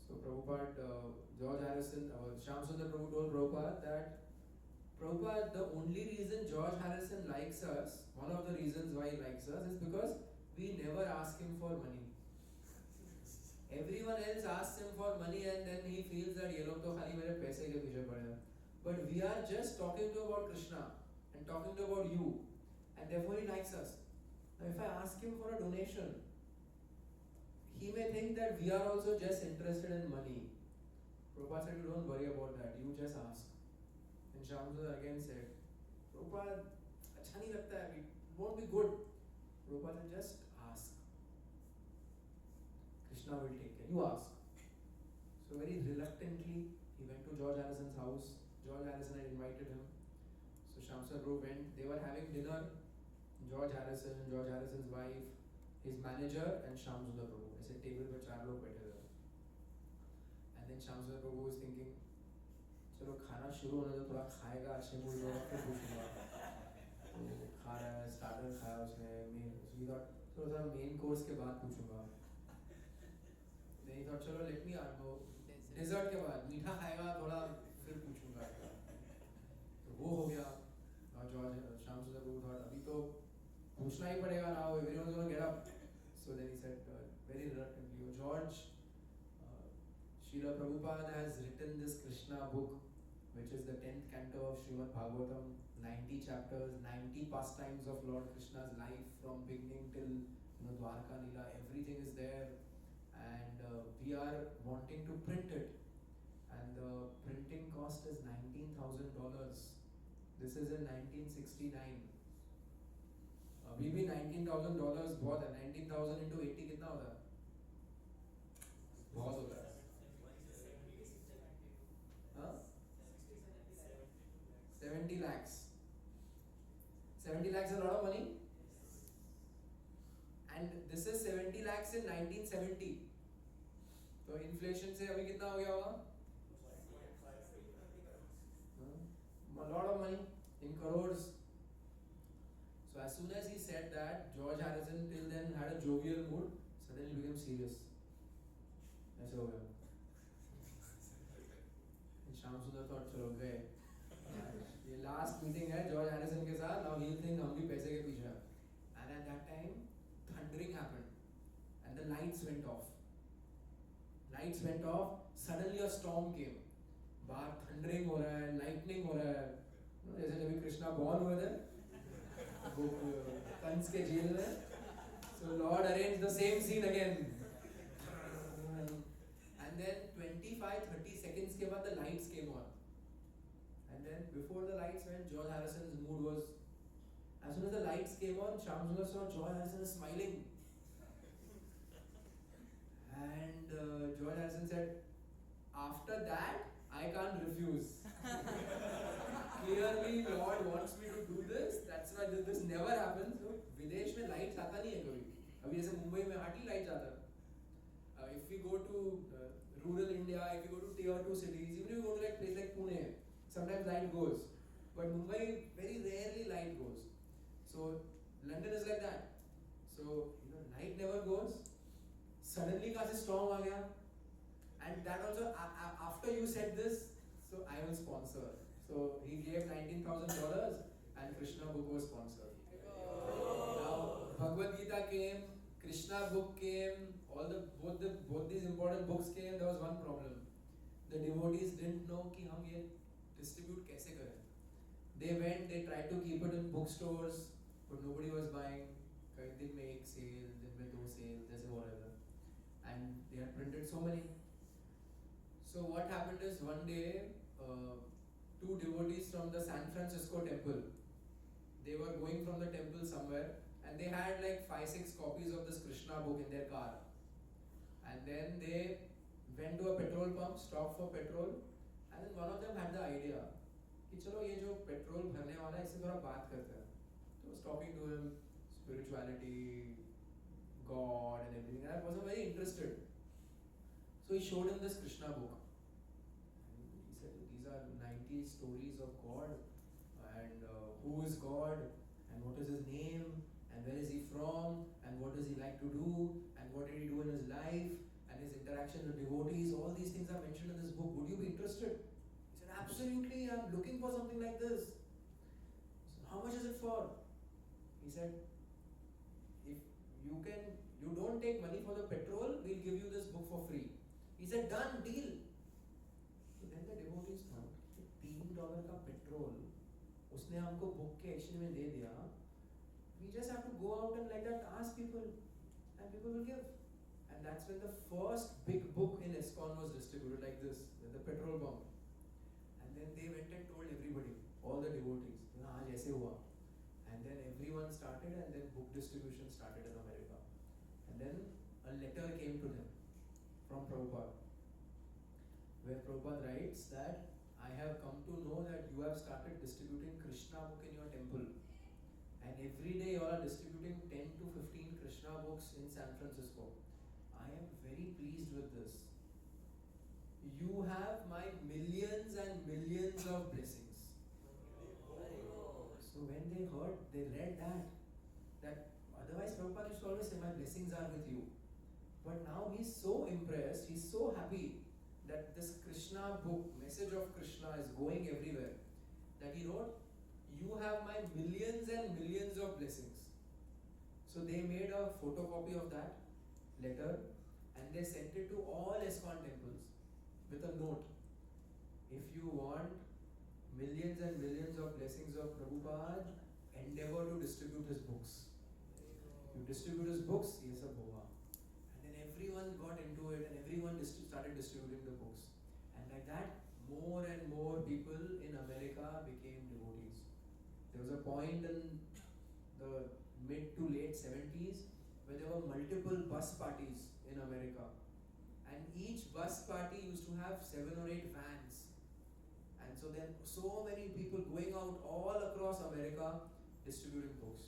S1: So Prabhupada, George Harrison, Shyam Sundar Prabhu told Prabhupada that Prabhupada, the only reason George Harrison likes us, one of the reasons why he likes us is because we never ask him for money. Everyone else asks him for money and then he feels that ये लोग तो खाली मेरे पैसे के पीछे पड़े हैं. But we are just talking to about Krishna and talking to about you, and therefore he likes us. Now if I ask him for a donation, he may think that we are also just interested in money. Prabhupada said, you don't worry about that, you just ask. And Shyam Sundar again said, Prabhupada, अच्छा नहीं लगता है, it won't be good. Prabhupada said, just ask. Krishna will take care. You ask. So very reluctantly, he went to George Harrison's house. George Harrison had invited him. So Shyam Sundar Prabhu went. They were having dinner. George Harrison, George Harrison's wife, his manager, and Shyam Sundar Prabhu. ऐसे table पे 4 लोग बैठे थे. And then Shyam Sundar Prabhu was thinking, चलो खाना शुरू होने दो, थोड़ा खाएगा, अच्छे मूड होगा, फिर पूछूंगा. तो खा रहा है, स्टार्टर खाया उसने, he thought थोड़ा सा मेन कोर्स के बाद पूछूंगा. Then he thought, चलो let me go. डेजर्ट के बाद मीठा खाएगा थोड़ा, फिर पूछूंगा. तो वो हो गया. और जॉर्ज श्याम सुंदर प्रभु thought अभी तो पूछना ही पड़ेगा ना, everyone is going to get up. So then he said very reluctantly, George, Srila Prabhupada has written this Krishna book, which is the 10th canto of Srimad Bhagavatam, 90 chapters, 90 pastimes of Lord Krishna's life from beginning till Dwarka Leela, everything is there, and we are wanting to print it, and the printing cost is $19,000. This is in 1969. अभी भी $19,000 बहुत है. 19,000 into 80 कितना होता है? बहुत होता है. हाँ? 70 lakhs. 70 lakhs is a lot of money. And this is 70 lakhs in 1970. तो इन्फ्लेशन से अभी कितना हो गया होगा? A lot of money in crores. So as soon as he said that, George Harrison till then had a jovial mood, suddenly became serious. ऐसे हो गया. श्याम सुंदर thought चलो गए. ये last meeting है जॉर्ज हैरिसन के साथ. Now he'll think हम भी पैसे के पीछे हैं. And at that time, thundering happened, and the lights went off. Lights went off. Suddenly a storm came. बाहर thundering हो रहा है, lightning हो रहा है. जैसे जब कृष्णा born हुए थे. कंस के जेल में. So Lord arranged the same scene again. And then 25-30 seconds के बाद the lights came on. And then before the lights went, George Harrison's mood was. As soon as the lights came on, Shyam Sundar saw George Harrison is smiling. And George Harrison said, after that, I can't refuse. Clearly, Lord wants me to do this. That's why this never happens. So, विदेश में lights आता नहीं है कभी. अभी जैसे मुंबई में hardly lights आता है. If we go to rural India, if you go to tier 2 cities, even if you go to like place like Pune, sometimes light goes. But Mumbai, very rarely light goes. So London is like that. So light never goes. Suddenly कहाँ से storm आ गया. And that also after you said this, so I will sponsor. So he gave $19,000 and Krishna book was sponsored. Now Bhagavad Gita came, Krishna book came, both these important books came. There was one problem. The devotees didn't know कि हम ये distribute कैसे करें. They went, they tried to keep it in bookstores, but nobody was buying. कई दिन में एक sale, दिन में 2 sale, जैसे whatever. And they had printed so many. So what happened is one day two devotees from the San Francisco temple. They were going from the temple somewhere and they had like 5-6 copies of this Krishna book in their car. And then they went to a petrol pump, stopped for petrol, and then one of them had the idea कि चलो ये जो petrol भरने वाला है इससे थोड़ा बात करते हैं. So I was talking to him, spirituality, God and everything. And I wasn't very interested. So he showed him this Krishna book. And he said, these are 90 stories of God and who is God and what is his name and where is he from and what does he like to do and what did he do in his life and his interaction with devotees. All these things are mentioned in this book. Would you be interested? He said, absolutely, I'm looking for something like this. So how much is it for? He said, if you don't take money for the petrol, we'll give you this book for free. He said, done, deal. So then the devotees thought, $3 का petrol, उसने हमको book के exchange में दे दिया. We just have to go out and like that ask people, and people will give. And that's when the first big book in ISKCON was distributed like this, the petrol pump. And then they went and told everybody, all the devotees, आज ऐसे हुआ. And then everyone started, and then book distribution started in America. And then a letter came to them from Prabhupada, where Prabhupada writes that I have come to know that you have started distributing Krishna book in your temple. And every day you are distributing 10 to 15 Krishna books in San Francisco. I am very pleased with this. You have my millions and millions of blessings. So when they heard, they read that otherwise Prabhupada used to always say, my blessings are with you. But now he's so impressed, he's so happy that this Krishna book, message of Krishna is going everywhere, that he wrote, you have my millions and millions of blessings. So they made a photocopy of that letter and they sent it to all ISKCON temples with a note. If you want millions and millions of blessings of Prabhupada, endeavor to distribute his books. You distribute his books, yes, a boha. And then everyone got into it and everyone started distributing the books. And like that, more and more people in America became devotees. There was a point in the mid to late 70s where there were multiple bus parties in America. And each bus party used to have 7 or 8 vans. And so then so many people going out all across America distributing books.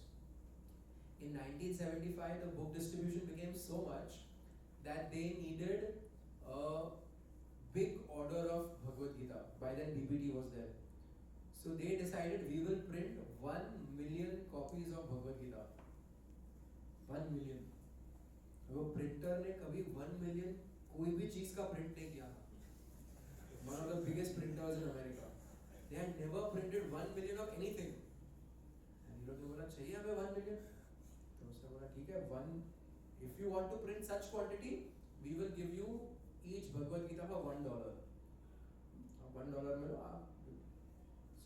S1: In 1975, the book distribution became so much that they needed a big order of Bhagavad Gita. By then BPT was there. So they decided we will print 1 million copies of Bhagavad Gita. 1 million. वो printer ने कभी 1 million कोई भी चीज का print नहीं किया था. One of the biggest printers in America. They had never printed 1 million of anything. And he बोला चाहिए हमें 1 million. तो उसने बोला ठीक है, if you want to print such quantity, we will give you each Bhagavad Gita for $1. $1 में आप.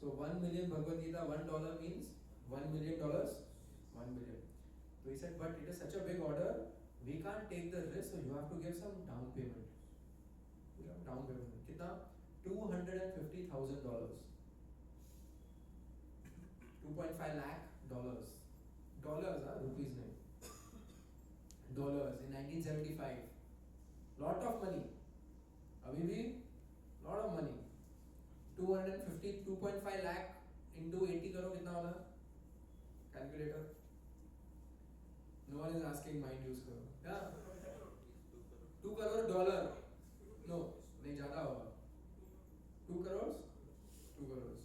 S1: So 1 million Bhagavad Gita, $1 means $1 million, 1 million. So he said, but it is such a big order, we can't take the risk, so you have to give some down payment. Down payment. कितना? $250,000. 2.5 lakh dollars. Dollars, rupees नहीं. Dollars in 1975. Lot of money. अभी भी lot of money. 2.5 lakh into 80 करो कितना होगा? Calculator. No one is asking, mind use करो. Yeah. 2 crore dollar. No, नहीं ज़्यादा होगा. 2 crores? 2 crores.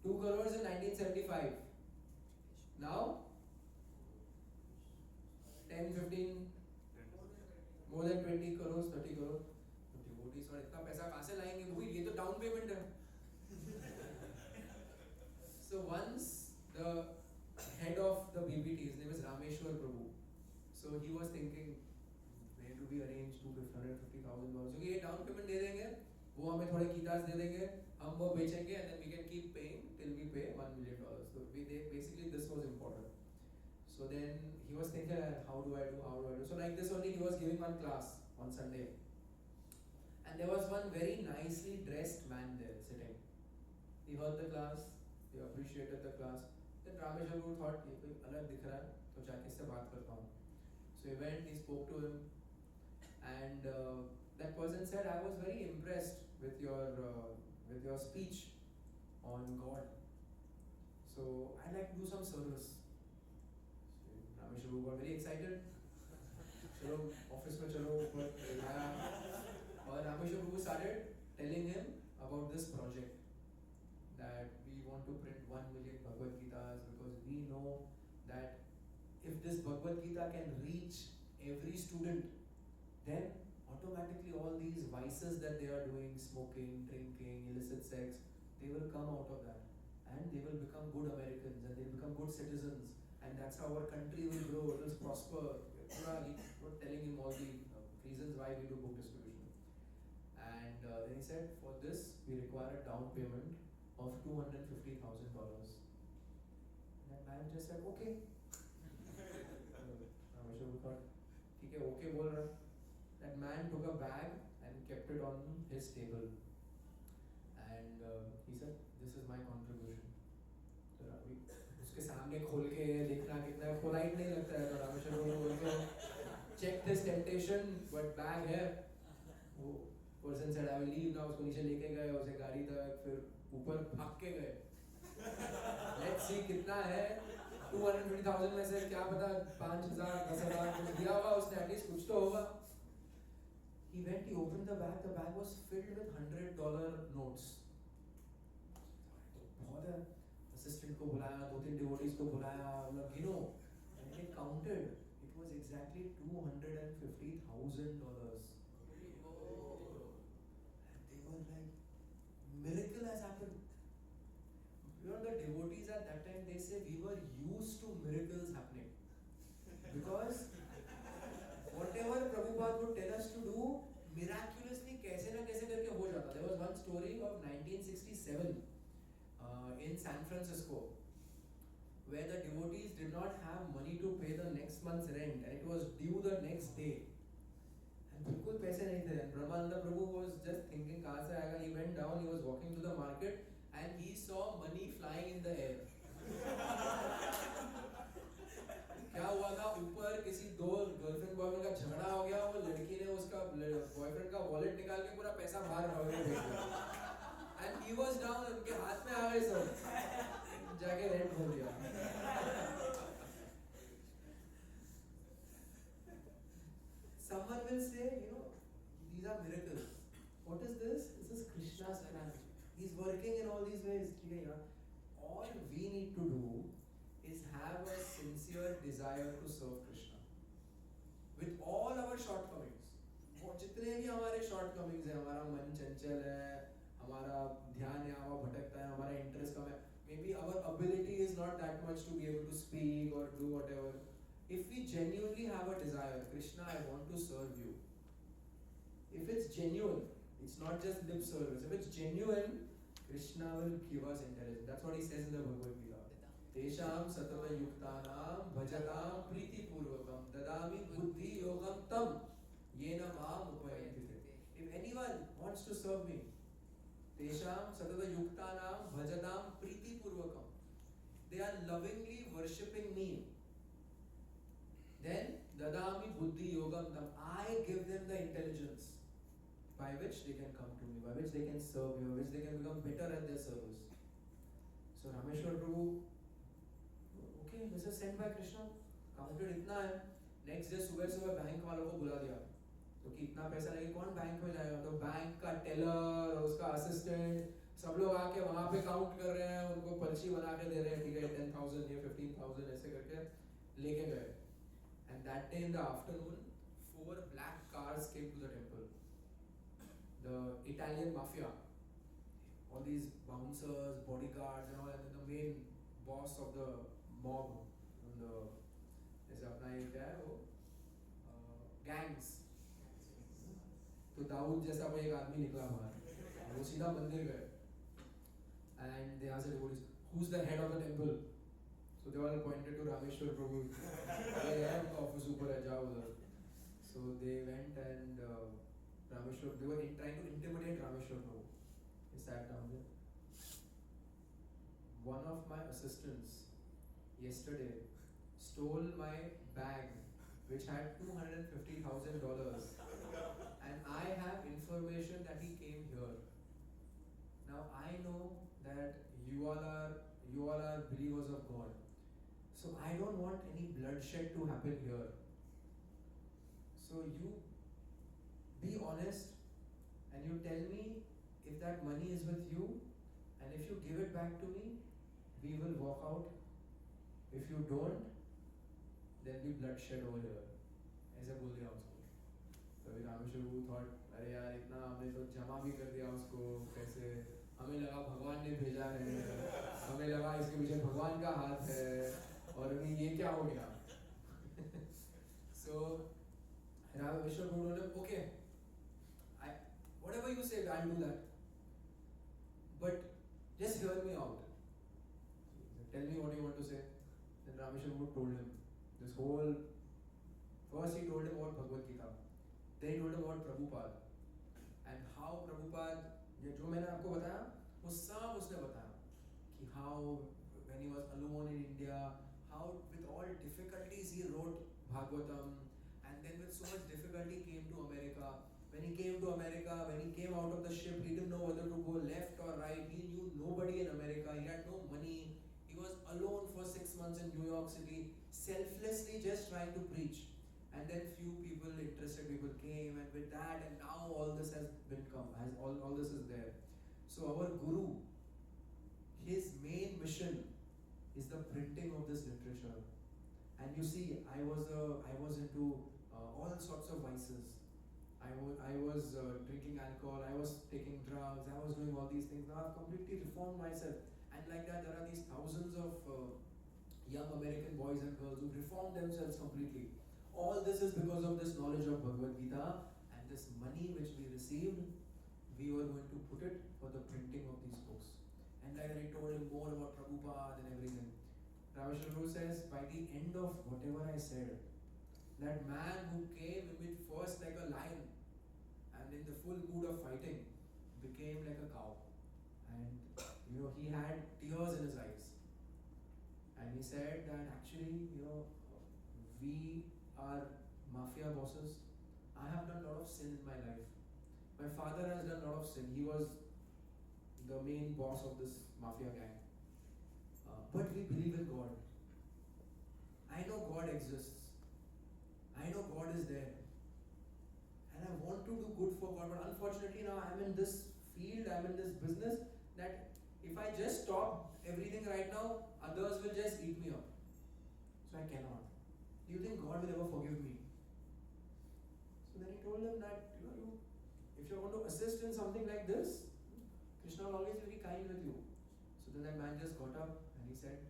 S1: 2 crores in 1975. Now, 10, 15, more than 20 crores, 30 crores. Devotees और इतना पैसा कहाँ से लाएंगे? वही ये तो down payment है. So once the head of the BBT, his name is Rameshwar Prabhu. So he was thinking, where do we arrange $250,000? क्योंकि ये down payment दे देंगे, वो हमें थोड़े कीतास दे देंगे, हम वो बेचेंगे, and then we can keep paying till we pay $1 million. So basically this was important. So then he was thinking, how do I do? So like this only he was giving one class on Sunday. And there was one very nicely dressed man there sitting. he heard the class, he appreciated the class. Then Rameshwar Prabhu thought ये कोई अलग दिख रहा है तो जाके इससे बात करता हूँ. So he went, he spoke to him, and that person said, I was very impressed with your speech on God. So I'd like to do some service. So Rameshwar Prabhu got very excited. चलो office में चलो ऊपर आया और Rameshwar Prabhu started telling him about this project, that we want to print 1 million Bhagavad Gitas because we know that if this Bhagavad Gita can reach every student, then automatically all these vices that they are doing, smoking, drinking, illicit sex, they will come out of that and they will become good Americans and they will become good citizens, and that's how our country will grow, it will prosper. We're telling him all the reasons why we do book distribution. And then he said, for this we require a down payment of $250,000. And that man just said, okay. Rameshwar thought, ठीक है, okay बोल रहा. That man took a bag and kept it on his table. And he said, this is my contribution. तो उसके सामने खोल के देखना कितना पोलाइट नहीं लगता है. तो रामेश्वर को check this temptation, but bag है. वो person said, I will leave now. उसको नीचे लेके गए, उसे गाड़ी तक, फिर ऊपर भाग के गए. Let's see कितना है. 250,000 में से क्या पता 5,000, 10,000 कुछ दिया होगा उसने, एटलीस्ट कुछ तो होगा. He went, he opened the bag was filled with $100 notes. बहुत है. Assistant को बुलाया, 2-3 devotees को बुलाया, मतलब you know, and they counted. It was exactly $250,000. And they were like, miracle has happened. You know, the devotees at that time, they say we were used to miracles happening. Because whatever Prabhupada would tell us to do, miraculously कैसे ना कैसे करके हो जाता. There was one story of 1967 in San Francisco, where the devotees did not have money to pay the next month's rent, and it was due the next day. And बिल्कुल पैसे नहीं थे. And Brahmananda Prabhu was just thinking कहाँ से आएगा. He went down, he was walking to the market, and he saw money flying in the air. क्या हुआ था, ऊपर किसी दो गर्लफ्रेंड बॉयफ्रेंड का झगड़ा हो गया. वो लड़की ने उसका बॉयफ्रेंड का वॉलेट निकाल के पूरा पैसा बाहर फेंक दिया. And he was down, उनके हाथ में आ गए सब, जाके रेंट भर दिया. Someone will say, you know, these are miracles. What is this? This is Krishna's plan. He's working in all these ways. All we need to do is have a sincere desire to serve Krishna. With all our shortcomings. जितने भी हमारे shortcomings हैं, हमारा मन चंचल है, हमारा ध्यान यहाँ वहाँ भटकता है, हमारा interest कम है. Maybe our ability is not that much to be able to speak or do whatever. If we genuinely have a desire, Krishna, I want to serve you. If it's genuine, it's not just lip service. If it's genuine, Krishna will give us intelligence. That's what he says in the Bhagavad Gita. Tesham satava yuktanam bhajatam priti purvakam dadami buddhi yogam tam yena mam upayantite. If anyone wants to serve me, Tesham satava yuktanam bhajatam priti purvakam, they are lovingly worshipping me. Then dadami buddhi yogam tam, I give them the intelligence by which they can come to me, by which they can serve me, by which they can become better at their service. So Rameshwar Prabhu, okay, this is sent by Krishna. Counted इतना है. Next day सुबह bank वालों को बुला दिया. तो कि इतना पैसा लगे, कौन बैंक में जाएगा? तो बैंक का टेलर, उसका असिस्टेंट, सब लोग आके वहाँ पे काउंट कर रहे हैं, उनको पर्ची बना के दे रहे हैं, ठीक है 10,000 या 15,000 ऐसे करके लेके गए. And that day in the afternoon, 4 black cars came to the temple. The Italian mafia, all these bouncers, bodyguards and all, and then the main boss of the mob, जैसे अपना ये क्या है वो gangs. तो दाऊद जैसा कोई एक आदमी निकला बाहर, वो सीधा मंदिर गए. And they asked the devotees, who's the head of the temple? So they all pointed to Rameshwar Prabhu. ये है उनका ऑफिस ऊपर है, जाओ उधर. So they went and Rameshwar, they were trying to intimidate Rameshwar Prabhu. He sat down there. one of my assistants yesterday stole my bag which had $250,000 and I have information that he came here. Now I know that you all are believers of God. So I don't want any bloodshed to happen here. So you be honest and you tell me if that money is with you, and if you give it back to me, we will walk out. If you don't, there'll be bloodshed over here. ऐसे बोल दिया उसको. तो फिर Rameshwar thought, अरे यार इतना हमने तो जमा भी कर दिया उसको कैसे, हमें लगा भगवान ने भेजा है, हमें लगा इसके पीछे भगवान का हाथ है, और अभी ये क्या हो गया? So Ramesh told him, okay, whatever you say, I'll do that. But just hear me out. Tell me what you want to say. Then Rameshwar told him this whole. First he told him about Bhagavad Gita. Then he told him about Prabhupada and how Prabhupada, ये जो मैंने आपको बताया, वो सब उसने बताया कि how when he was alone in India, how with all difficulties he wrote Bhagavatam, and then with so much difficulty came to America. When he came to America, when he came out of the ship, he didn't know whether to go left or right. He knew nobody in America. He had no money. He was alone for 6 months in New York City, selflessly just trying to preach. And then few people, interested people came, and with that, and now all this has been come, all this is there. So our Guru, his main mission is the printing of this literature. And you see, I was into all sorts of vices. I was drinking alcohol, I was taking drugs, I was doing all these things. Now I've completely reformed myself. And like that, there are these thousands of young American boys and girls who reformed themselves completely. All this is because of this knowledge of Bhagavad Gita, and this money which we received, we were going to put it for the printing of these books. And like I told him more about Prabhupada and everything. Rameshwar says, by the end of whatever I said, that man who came with first like a lion and in the full mood of fighting became like a cow. And he had tears in his eyes. And he said that actually, we are mafia bosses. I have done a lot of sin in my life. My father has done a lot of sin. He was the main boss of this mafia gang. But we believe in God. I know God exists. I know God is there. And I want to do good for God. But unfortunately now I'm in this field, I'm in this business, that if I just stop everything right now, others will just eat me up. So I cannot. Do you think God will ever forgive me? So then he told him that, if you want to assist in something like this, Krishna will always be kind with you. So then that man just got up and he said,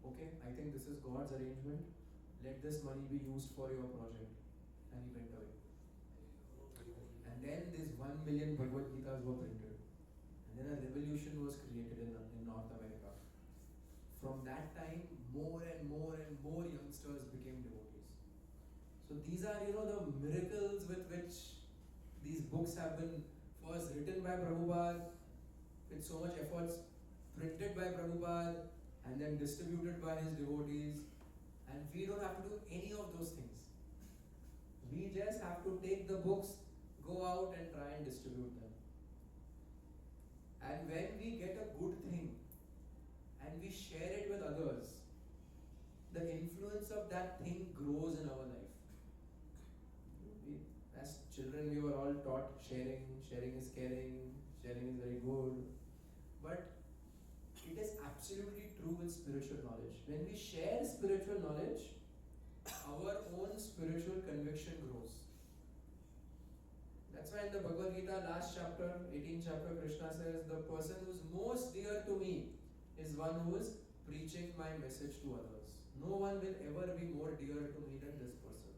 S1: okay, I think this is God's arrangement. Let this money be used for your project. And he went away. And then these 1 million Bhagavad Gitas were printed. And then a revolution was created in North America. From that time, more and more and more youngsters became devotees. So these are, the miracles with which these books have been first written by Prabhupada with so much efforts, printed by Prabhupada, and then distributed by his devotees. And we don't have to do any of those things. We just have to take the books, go out and try and distribute them. And when we get a good thing and we share it with others, the influence of that thing grows in our life. As children, we were all taught sharing is caring, sharing is very good. But it is absolutely true with spiritual knowledge. When we share spiritual knowledge, our own spiritual conviction grows. That's why in the Bhagavad Gita, last chapter, 18th chapter, Krishna says, the person who is most dear to me is one who is preaching my message to others. No one will ever be more dear to me than this person.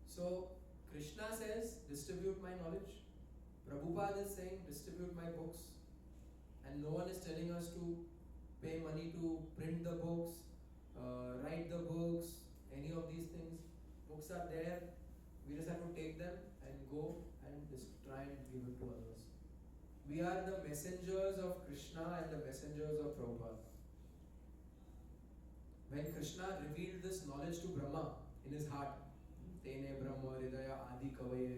S1: So, Krishna says, distribute my knowledge. Prabhupada is saying, distribute my books. And no one is telling us to pay money to print the books, write the books, any of these things. Books are there. We just have to take them and go and just try and give it to others. We we are the messengers of Krishna and the messengers of Prabhupada. When Krishna revealed this knowledge to Brahma in his heart, Tene Brahma Hridaya Adi Kavaye,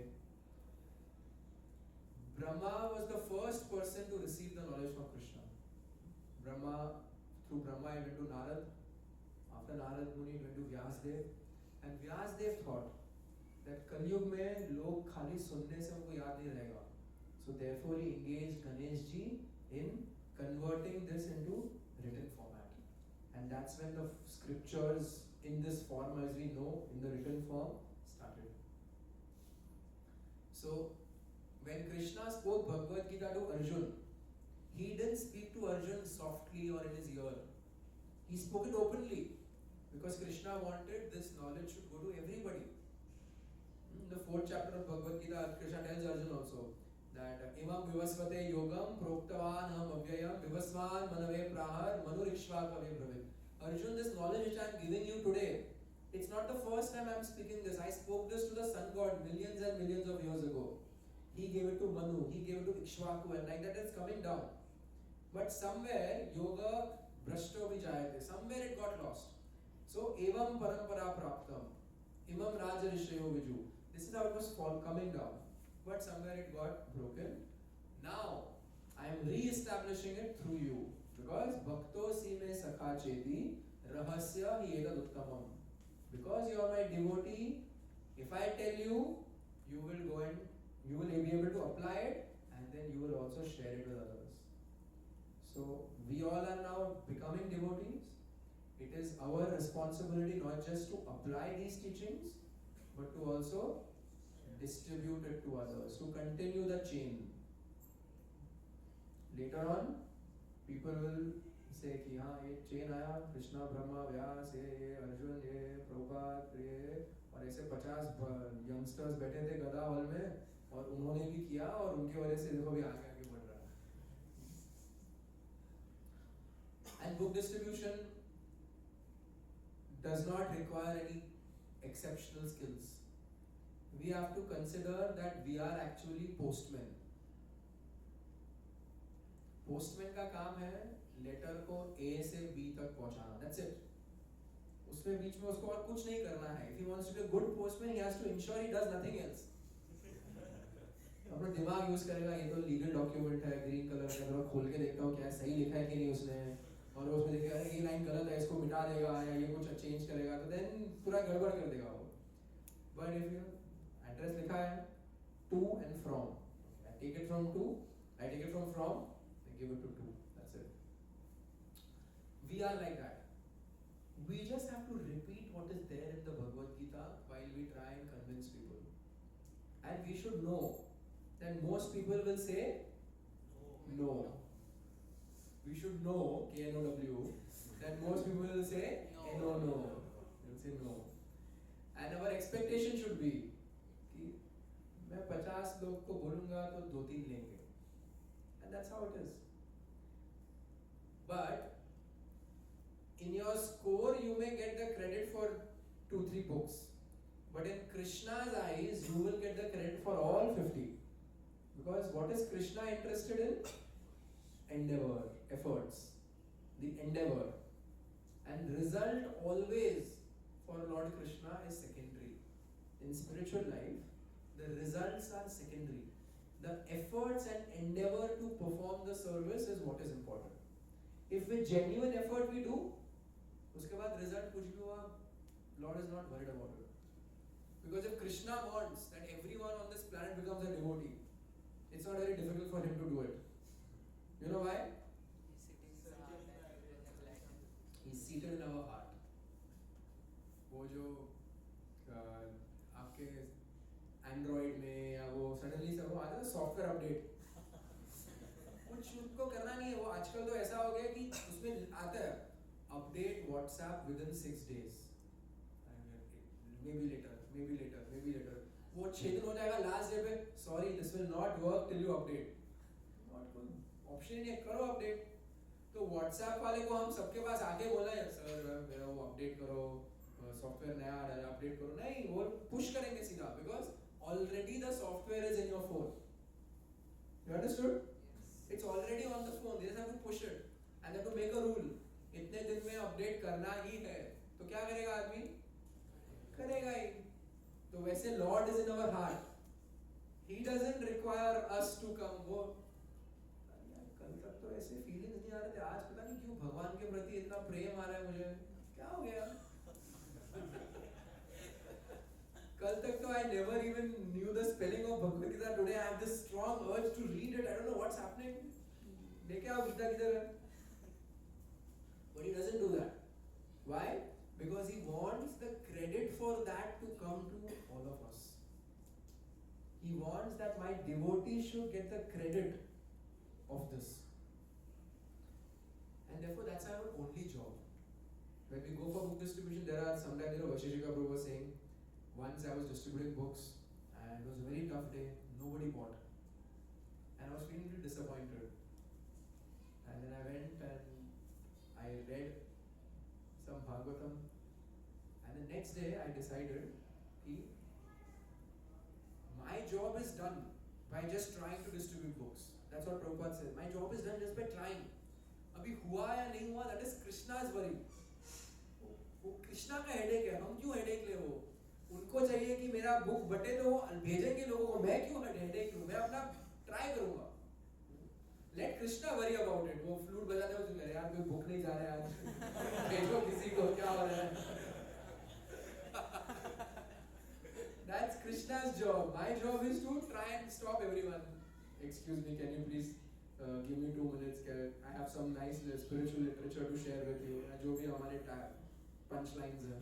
S1: Brahma was the first person to receive the knowledge from Krishna. Through Brahma he went to Narad. After Narad Muni he went to Vyasdev. And Vyasdev thought that Kalyug mein log khali sunne se unko yaad nahi rahega. So therefore he engaged Ganesh ji in converting this into written format. And that's when the scriptures in this form, as we know, in the written form, started. So when Krishna spoke Bhagavad Gita to Arjun, he didn't speak to Arjun softly or in his ear. He spoke it openly because Krishna wanted this knowledge should go to everybody. In the 4th chapter of Bhagavad Gita, Krishna tells Arjun also that Imam Vivasvate Yogam Proktavan Ham Avyayam Vivasvan Manave Prahar Manurikshvakave Bravit. Arjun, this knowledge which I am giving you today, it's not the first time I am speaking this. I spoke this to the sun god millions and millions of years ago. He gave it to Manu, he gave it to Ikshvaku, and like that it's coming down. But somewhere yoga brashto vijayate, somewhere it got lost. So evam parampara praptam, imam raja rishayo viju. This is how it was coming down. But somewhere it got broken. Now I am re-establishing it through you. Because bhakto si me sakha cheti rahasya hi edad uttamam. Because you are my devotee, if I tell you, you will go and you will be able to apply it, and then you will also share it with others. So we all are now becoming devotees. It is our responsibility not just to apply these teachings, but to also distribute it to others, to continue the chain. Later on, people will say कि हाँ ये chain आया, कृष्णा ब्रह्मा व्यास ये अर्जुन ये प्रभुपाद ये, और ऐसे 50 youngsters बैठे थे गदा हॉल में और उन्होंने भी किया और उनकी वजह से देखो भी आगे आगे बढ़ रहा है. And book distribution does not require any exceptional skills. We have to consider that we are actually postmen. Postman का काम है लेटर को A से B तक पहुंचाना. That's it. उसमें बीच में उसको और कुछ नहीं करना है. If he wants to be a good postman, he has to ensure he does nothing else. अपना दिमाग यूज करेगा. ये तो लीगल डॉक्यूमेंट है, ग्रीन कलर का, थोड़ा खोल के देखता हूँ क्या सही लिखा है कि नहीं उसने, और उसमें देखेगा अरे ये लाइन गलत है, इसको मिटा देगा या ये कुछ चेंज करेगा, तो देन पूरा गड़बड़ कर देगा वो. बट इफ यू एड्रेस लिखा है to and from, I take it from to, I take it from, I give it to. That's it. We are like that. We just have to repeat what is there in the Bhagavad Gita while we try and convince people. And we should know that most people will say no. We should know, K-N-O-W, that most people will say no. They will say no. And our expectation should be कि मैं 50 लोग को बोलूँगा तो 2-3 लेंगे. And that's how it is. But in your score, you may get the credit for 2-3 books. But in Krishna's eyes, you will get the credit for all 50. Because what is Krishna interested in? Endeavor, efforts, the endeavor. And result always for Lord Krishna is secondary. In spiritual life, the results are secondary. The efforts and endeavor to perform the service is what is important. If with genuine effort we do, उसके बाद result कुछ भी हुआ, Lord is not worried about it. Because if Krishna wants that everyone on this planet becomes a devotee, it's not very difficult for him to do it. You know why? He's seated in our heart. वो जो आपके Android में या वो suddenly सब आता है software update, कुछ उनको करना नहीं है. वो आजकल तो ऐसा हो गया कि उसमें आता है update WhatsApp with in 6 days, maybe later. वो 6 दिन हो जाएगा, लास्ट डे पे sorry this will not work till you update. Not कोई ऑप्शन ही नहीं, करो अपडेट. तो व्हाट्सएप वाले को हम सबके पास आके बोला है सर मेरा वो अपडेट करो, सॉफ्टवेयर नया आ रहा है अपडेट करो. नहीं, वो पुश करेंगे सीधा, because already the software is in your phone. You understood? It's already on the phone. They just have to push it. And they have to make a rule. इतने दिन में अपडेट करना ही है. तो क्या करेगा आदमी? करेगा ही. तो वैसे Lord is in our heart. He doesn't require us to come. वो कल तक तो ऐसे फीलिंग्स नहीं आ रहे थे. आज पता नहीं क्यों भगवान के प्रति इतना प्रेम आ रहा है मुझे. क्या हो गया? कल तक तो I never even knew the spelling of Bhagavad Gita. Today I have this strong urge to read it. I don't know what's happening. देखे आप गीता किधर है? But he doesn't do that. Why? Because he wants the credit for that to come to all of us. He wants that my devotees should get the credit of this. And therefore that's our only job. When we go for book distribution, there are sometimes, Vashishika Prabhu was saying, once I was distributing books and it was a very tough day, nobody bought. And I was feeling really disappointed. And then I went and I read some Bhagavatam. And the next day I decided that my job is done by just trying to distribute books. That's what Prabhupada says. My job is done just by trying. अभी हुआ या नहीं हुआ, that is Krishna's worry. वो कृष्णा का headache है. हम क्यों हेडेक ले? वो उनको चाहिए कि मेरा बुक बटे तो वो भेजेंगे लोगों को. मैं क्यों हेडेक लूं? मैं अपना ट्राई करूंगा. Let Krishna worry about it. वो फ्लूट बजाते हो तो यार कोई बुक नहीं जा रहा है आज. भेजो किसी को, क्या हो रहा है? That's Krishna's job. My job is to try and stop everyone. Excuse me, can you please give me 2 minutes? I have some nice spiritual literature to share with you. जो भी हमारे punchlines हैं.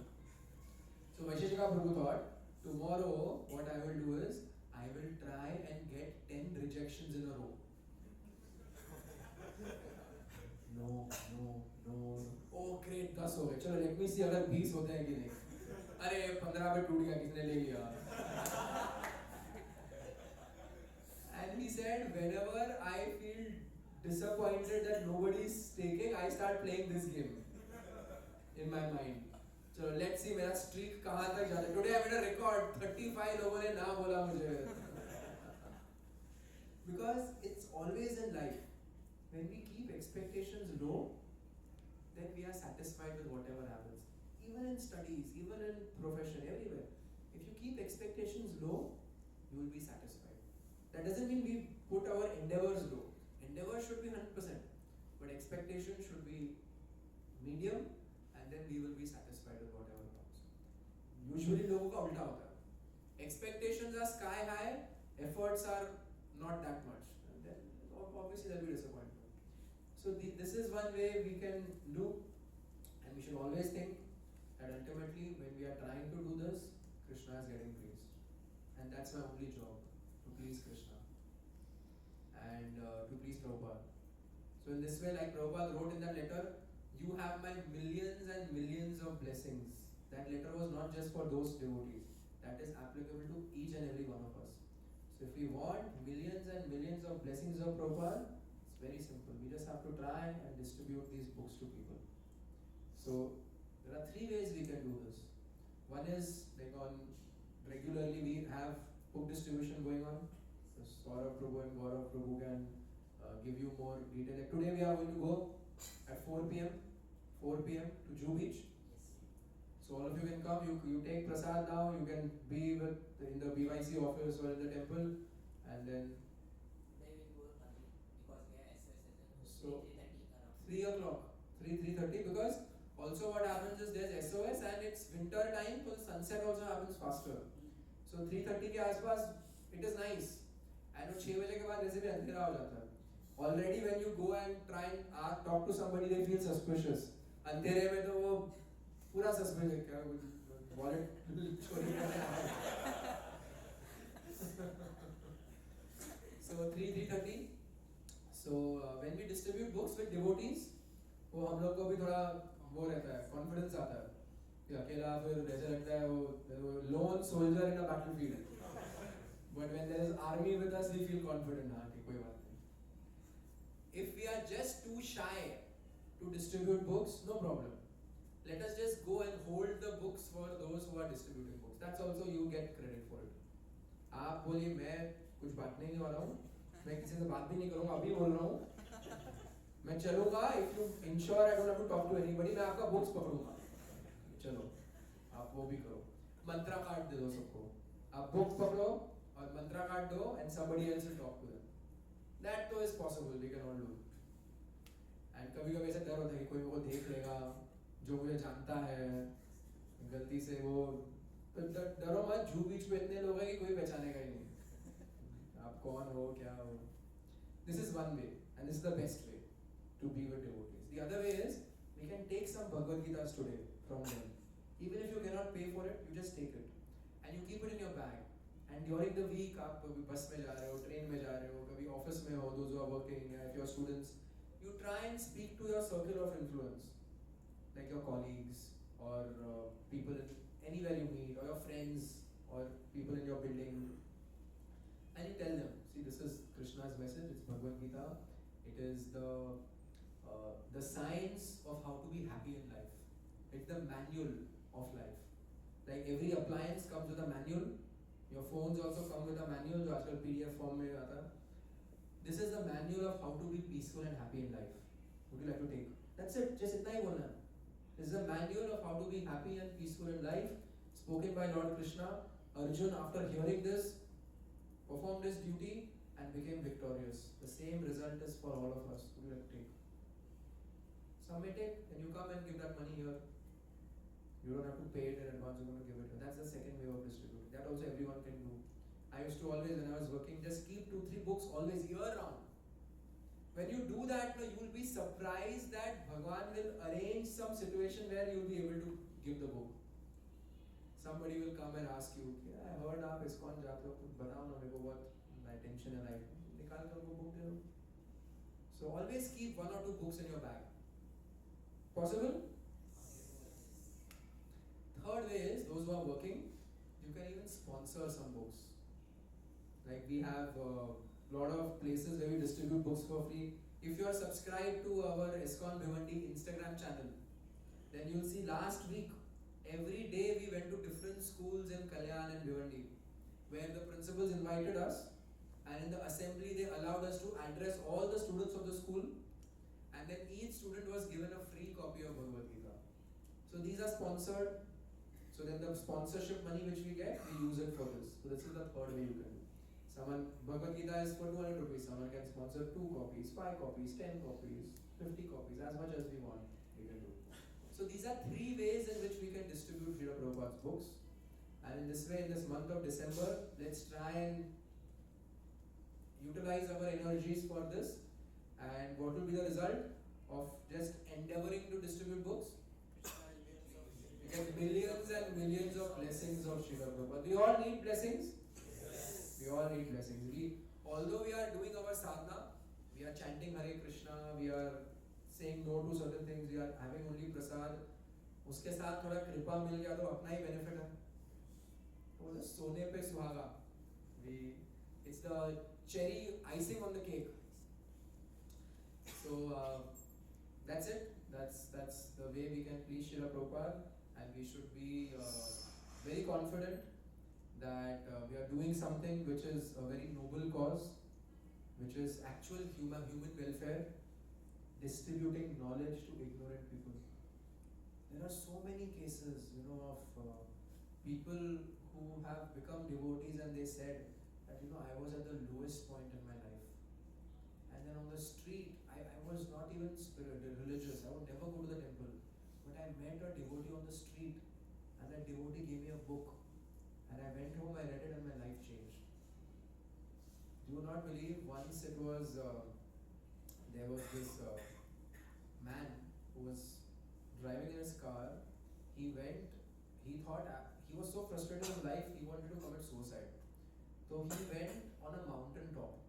S1: So Vaisheshika Prabhu thought, tomorrow what I will do is, I will try and get 10 rejections in a row. No. Oh great, 10 हो गए. चलो let me see अगर 20 होते हैं कि नहीं. अरे 15 पे टूट गया, किसने ले लिया? And he said, whenever I feel disappointed that nobody is taking, I start playing this game in my mind. So let's see मेरा streak कहाँ तक जाता है. Today I made a record. 35 लोगों ने ना बोला मुझे. Because it's always in life. When we keep expectations low, then we are satisfied with whatever happens. Even in studies, even in profession, everywhere. If you keep expectations low, you will be satisfied. That doesn't mean we put our endeavors low. Endeavor should be 100%. But expectation should be medium, and then we will be satisfied with whatever comes. Usually लोगों का उल्टा होता है. Expectations are sky high, efforts are not that much. And then obviously there will be disappointment. So this is one way we can do, and we should always think that ultimately when we are trying to do this, Krishna is getting praised. And that's my only job, to please Krishna and to please Prabhupada. So in this way, like Prabhupada wrote in that letter, you have my millions and millions of blessings. That letter was not just for those devotees. That is applicable to each and every one of us. So if we want millions and millions of blessings of Prabhupada, it's very simple. We just have to try and distribute these books to people. So there are 3 ways we can do this. One is like on regularly we have book distribution going on. So Saurabh Prabhu and Gaurav Prabhu can give you more detail. Like today we are going to go at 4 p.m. to Jew Beach.
S2: Yes.
S1: So all of you can come. You take prasad now. You can be in the BYC office or in the temple, and then.
S2: They will go early because we are SOS
S1: So
S2: 3:30 around.
S1: 3 o'clock, 3:30 because also what happens is there's SOS and it's winter time, so sunset also happens faster. So 3:30 के आसपास it is nice. And वो 6 बजे के बाद वैसे भी अंधेरा हो जाता है. Already when you go and try and talk to somebody, they feel suspicious. अंधेरे में तो वो पूरा suspicious क्या wallet चोरी करने आया. So 3:30. So when we distribute books with devotees, वो हम लोग को भी थोड़ा वो रहता है, confidence आता है. कि अकेला फिर ऐसा लगता है वो lone soldier in a battlefield. But when there is army with us, we feel confident. हाँ कि कोई बात नहीं. If we are just too shy to distribute books, no problem. Let us just go and hold the books for those who are distributing books. That's also you get credit for it. आप बोलिए मैं कुछ बांटने नहीं वाला हूँ, मैं किसी से बात भी नहीं करूँगा, अभी बोल रहा हूँ, मैं चलूँगा, if you ensure I don't have to talk to anybody, मैं आपका बुक्स पकड़ूंगा, चलो आप वो भी करो, मंत्रा कार्ड दे दो सबको, आप बुक पकड़ो और मंत्रा कार्ड दो and somebody else will talk to them. That तो is possible, we can all do it. And कभी कभी ऐसा डर होता है कि कोई वो देख लेगा जो मुझे जानता है, गलती से वो, तो डरो मत, जू बीच में इतने लोग हैं कि कोई पहचानेगा ही नहीं आप कौन हो क्या हो. This is one way and this is the best way to be with devotees. The other way is we can take some Bhagavad Gitas today from them. Even if you cannot pay for it, you just take it and you keep it in your bag. And during the week आप कभी बस में जा रहे हो, train में जा रहे हो, कभी ऑफिस में हो, those who are working, if you are students, you try and speak to your circle of influence, like your colleagues or people anywhere you meet, or your friends or people in your building, and you tell them, see, this is Krishna's message, it's Bhagavad Gita, it is the science of how to be happy in life, it's the manual of life. Like every appliance comes with a manual, your phones also come with a manual जो आजकल PDF form में आता है. This is the manual of how to be peaceful and happy in life. Would you like to take? That's it. Just इतना ही बोलना है. This is a manual of how to be happy and peaceful in life, spoken by Lord Krishna. Arjun, after hearing this, performed his duty and became victorious. The same result is for all of us. Would you like to take? Some may take, and you come and give that money here. You don't have to pay it in advance. You're going to give it. That's the second way of distributing. That also everyone can do. I used to always, when I was working, just keep 2-3 books always year round. When you do that, you will be surprised that Bhagwan will arrange some situation where you will be able to give the book. Somebody will come and ask you, I heard आप ISKCON जाते हो, कुछ बताओ ना मेरे को, बहुत my tension है life. निकाल कर वो book दे दो. So always keep 1 or 2 books in your bag. Possible? Third way is, those who are working, you can even sponsor some books. Like we have a lot of places where we distribute books for free. If you are subscribed to our ISKCON Bhiwandi Instagram channel, then you will see last week, every day we went to different schools in Kalyan and Bhiwandi, where the principals invited us, and in the assembly they allowed us to address all the students of the school, and then each student was given a free copy of Bhagavad Gita. So these are sponsored. So then the sponsorship money which we get, we use it for this. So this is the third way you can do. Someone, Bhagavad Gita is for 200 rupees. Someone can sponsor 2 copies, 5 copies, 10 copies, 50 copies, as much as we want, we can do. So these are 3 ways in which we can distribute Srila Prabhupada's books. And in this way, in this month of December, let's try and utilize our energies for this. And what will be the result of just endeavoring to distribute books? You get millions and millions of blessings of Srila Prabhupada. We all need blessings. Yes. We all need blessings. Although we are doing our sadhana, we are chanting Hare Krishna, we are saying no to certain things, we are having only prasad. उसके साथ थोड़ा कृपा मिल गया तो अपना ही benefit है. तो सोने पे सुहागा. It's the cherry icing on the cake. So that's it. That's the way we can please Srila Prabhupada, and we should be very confident that we are doing something which is a very noble cause, which is actual human welfare, distributing knowledge to ignorant people. There are so many cases, of people who have become devotees and they said that, I was at the lowest point in my life. And then on the street, I was not even religious. I would never go to the temple. But I met a devotee on the street, and that devotee gave me a book. And I went home, I read it, and my life changed. Do you not believe? Once it was, there was this man who was driving in his car. He thought, he was so frustrated in life, he wanted to commit suicide. So he went on a mountain top.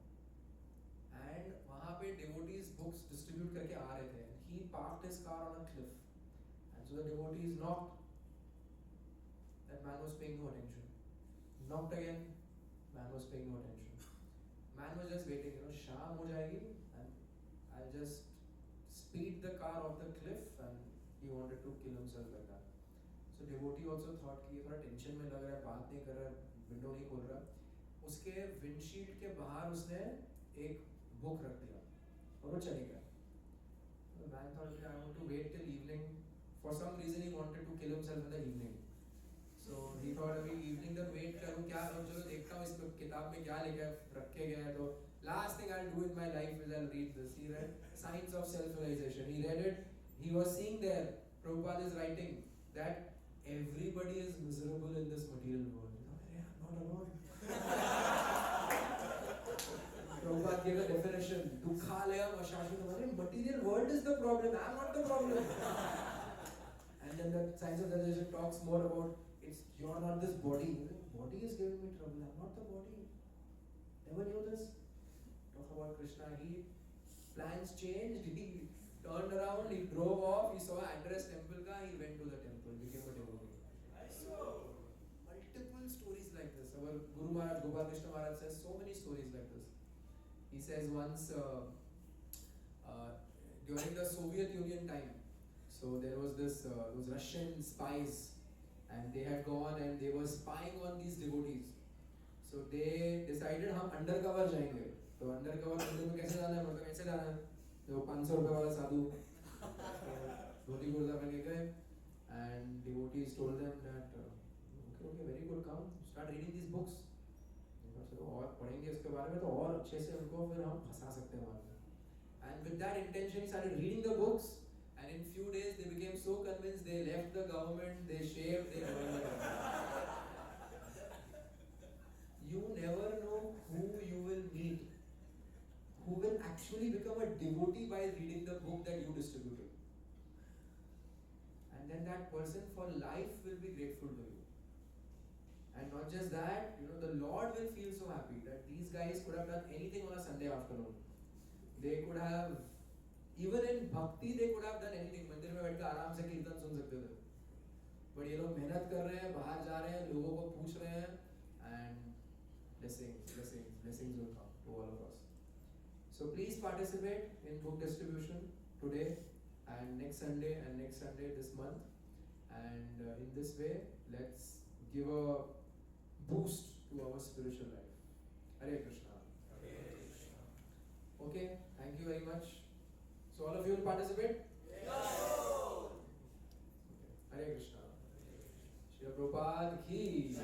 S1: And वहाँ पे devotees books distribute करके आ रहे थे. He parked his car on a cliff. And so the devotees knocked. That man was paying no attention. Knocked again. Man was paying no attention. Man was just waiting. शाम हो जाएगी and I'll just speed the car off the cliff, and he wanted to kill himself like that. So devotee also thought कि ये थोड़ा tension में लग रहा है, बात नहीं कर रहा है, window नहीं खोल रहा. उसके windshield के बाहर उसने एक बुक रख दिया और वो चले गया. The man thought, I want to wait till evening. For some reason he wanted to kill himself in the evening. So he thought अभी evening तक wait करूँ क्या, अब चलो देखता हूँ इसमें किताब में क्या लिखा है, रखे गए हैं. तो last thing I'll do in my life is I'll read this. He read Science of Self-Realization. He read it. He was seeing there, Prabhupada is writing that everybody is miserable in this material world. He thought, I'm not alone. Prabhupada gave a definition. Dukhalayam ashashvatam. Material world is the problem. I'm not the problem. And then the Science of Realization talks more about you're not this body. Body is giving me trouble. I'm not the body. Never knew this. Talk about Krishna. Plans changed. He turned around. He drove off. He saw an address temple ka. He went to the temple. Became a devotee. So multiple stories like this. Our Guru Maharaj, Gopal Krishna Maharaj says so many stories like this. He says once during the Soviet Union time, so there was those Russian spies, and they had gone and they were spying on these devotees. So they decided हम undercover जाएंगे. तो undercover मंदिर में कैसे जाना है? मतलब कैसे जाना है? तो 500 रुपए वाला साधु धोती कुर्ता पहन के गए, and devotees told them that okay, very good, come start reading these books. चलो और पढ़ेंगे इसके बारे में तो और अच्छे से उनको फिर हम फंसा सकते हैं वहाँ पे. And with that intention, he started reading the books. And in few days, they became so convinced, they left the government, they shaved, they joined the government. You never know who you will meet, who will actually become a devotee by reading the book that you distributed. And then that person for life will be grateful to you. And not just that, the Lord will feel so happy that these guys could have done anything on a Sunday afternoon. They could have, even in bhakti, they could have done anything. मंदिर में बैठकर आराम से कीर्तन सुन सकते थे. But ये लोग मेहनत कर रहे हैं, बाहर जा रहे हैं, लोगों को पूछ रहे हैं, and blessings will come to all of us. So please participate in book distribution today and next Sunday this month. And in this way, let's give a boost to our spiritual life. Hare Krishna. Okay, thank you very much. So all of you will participate? Yes. Hare Krishna. Shri Prabhupada ki.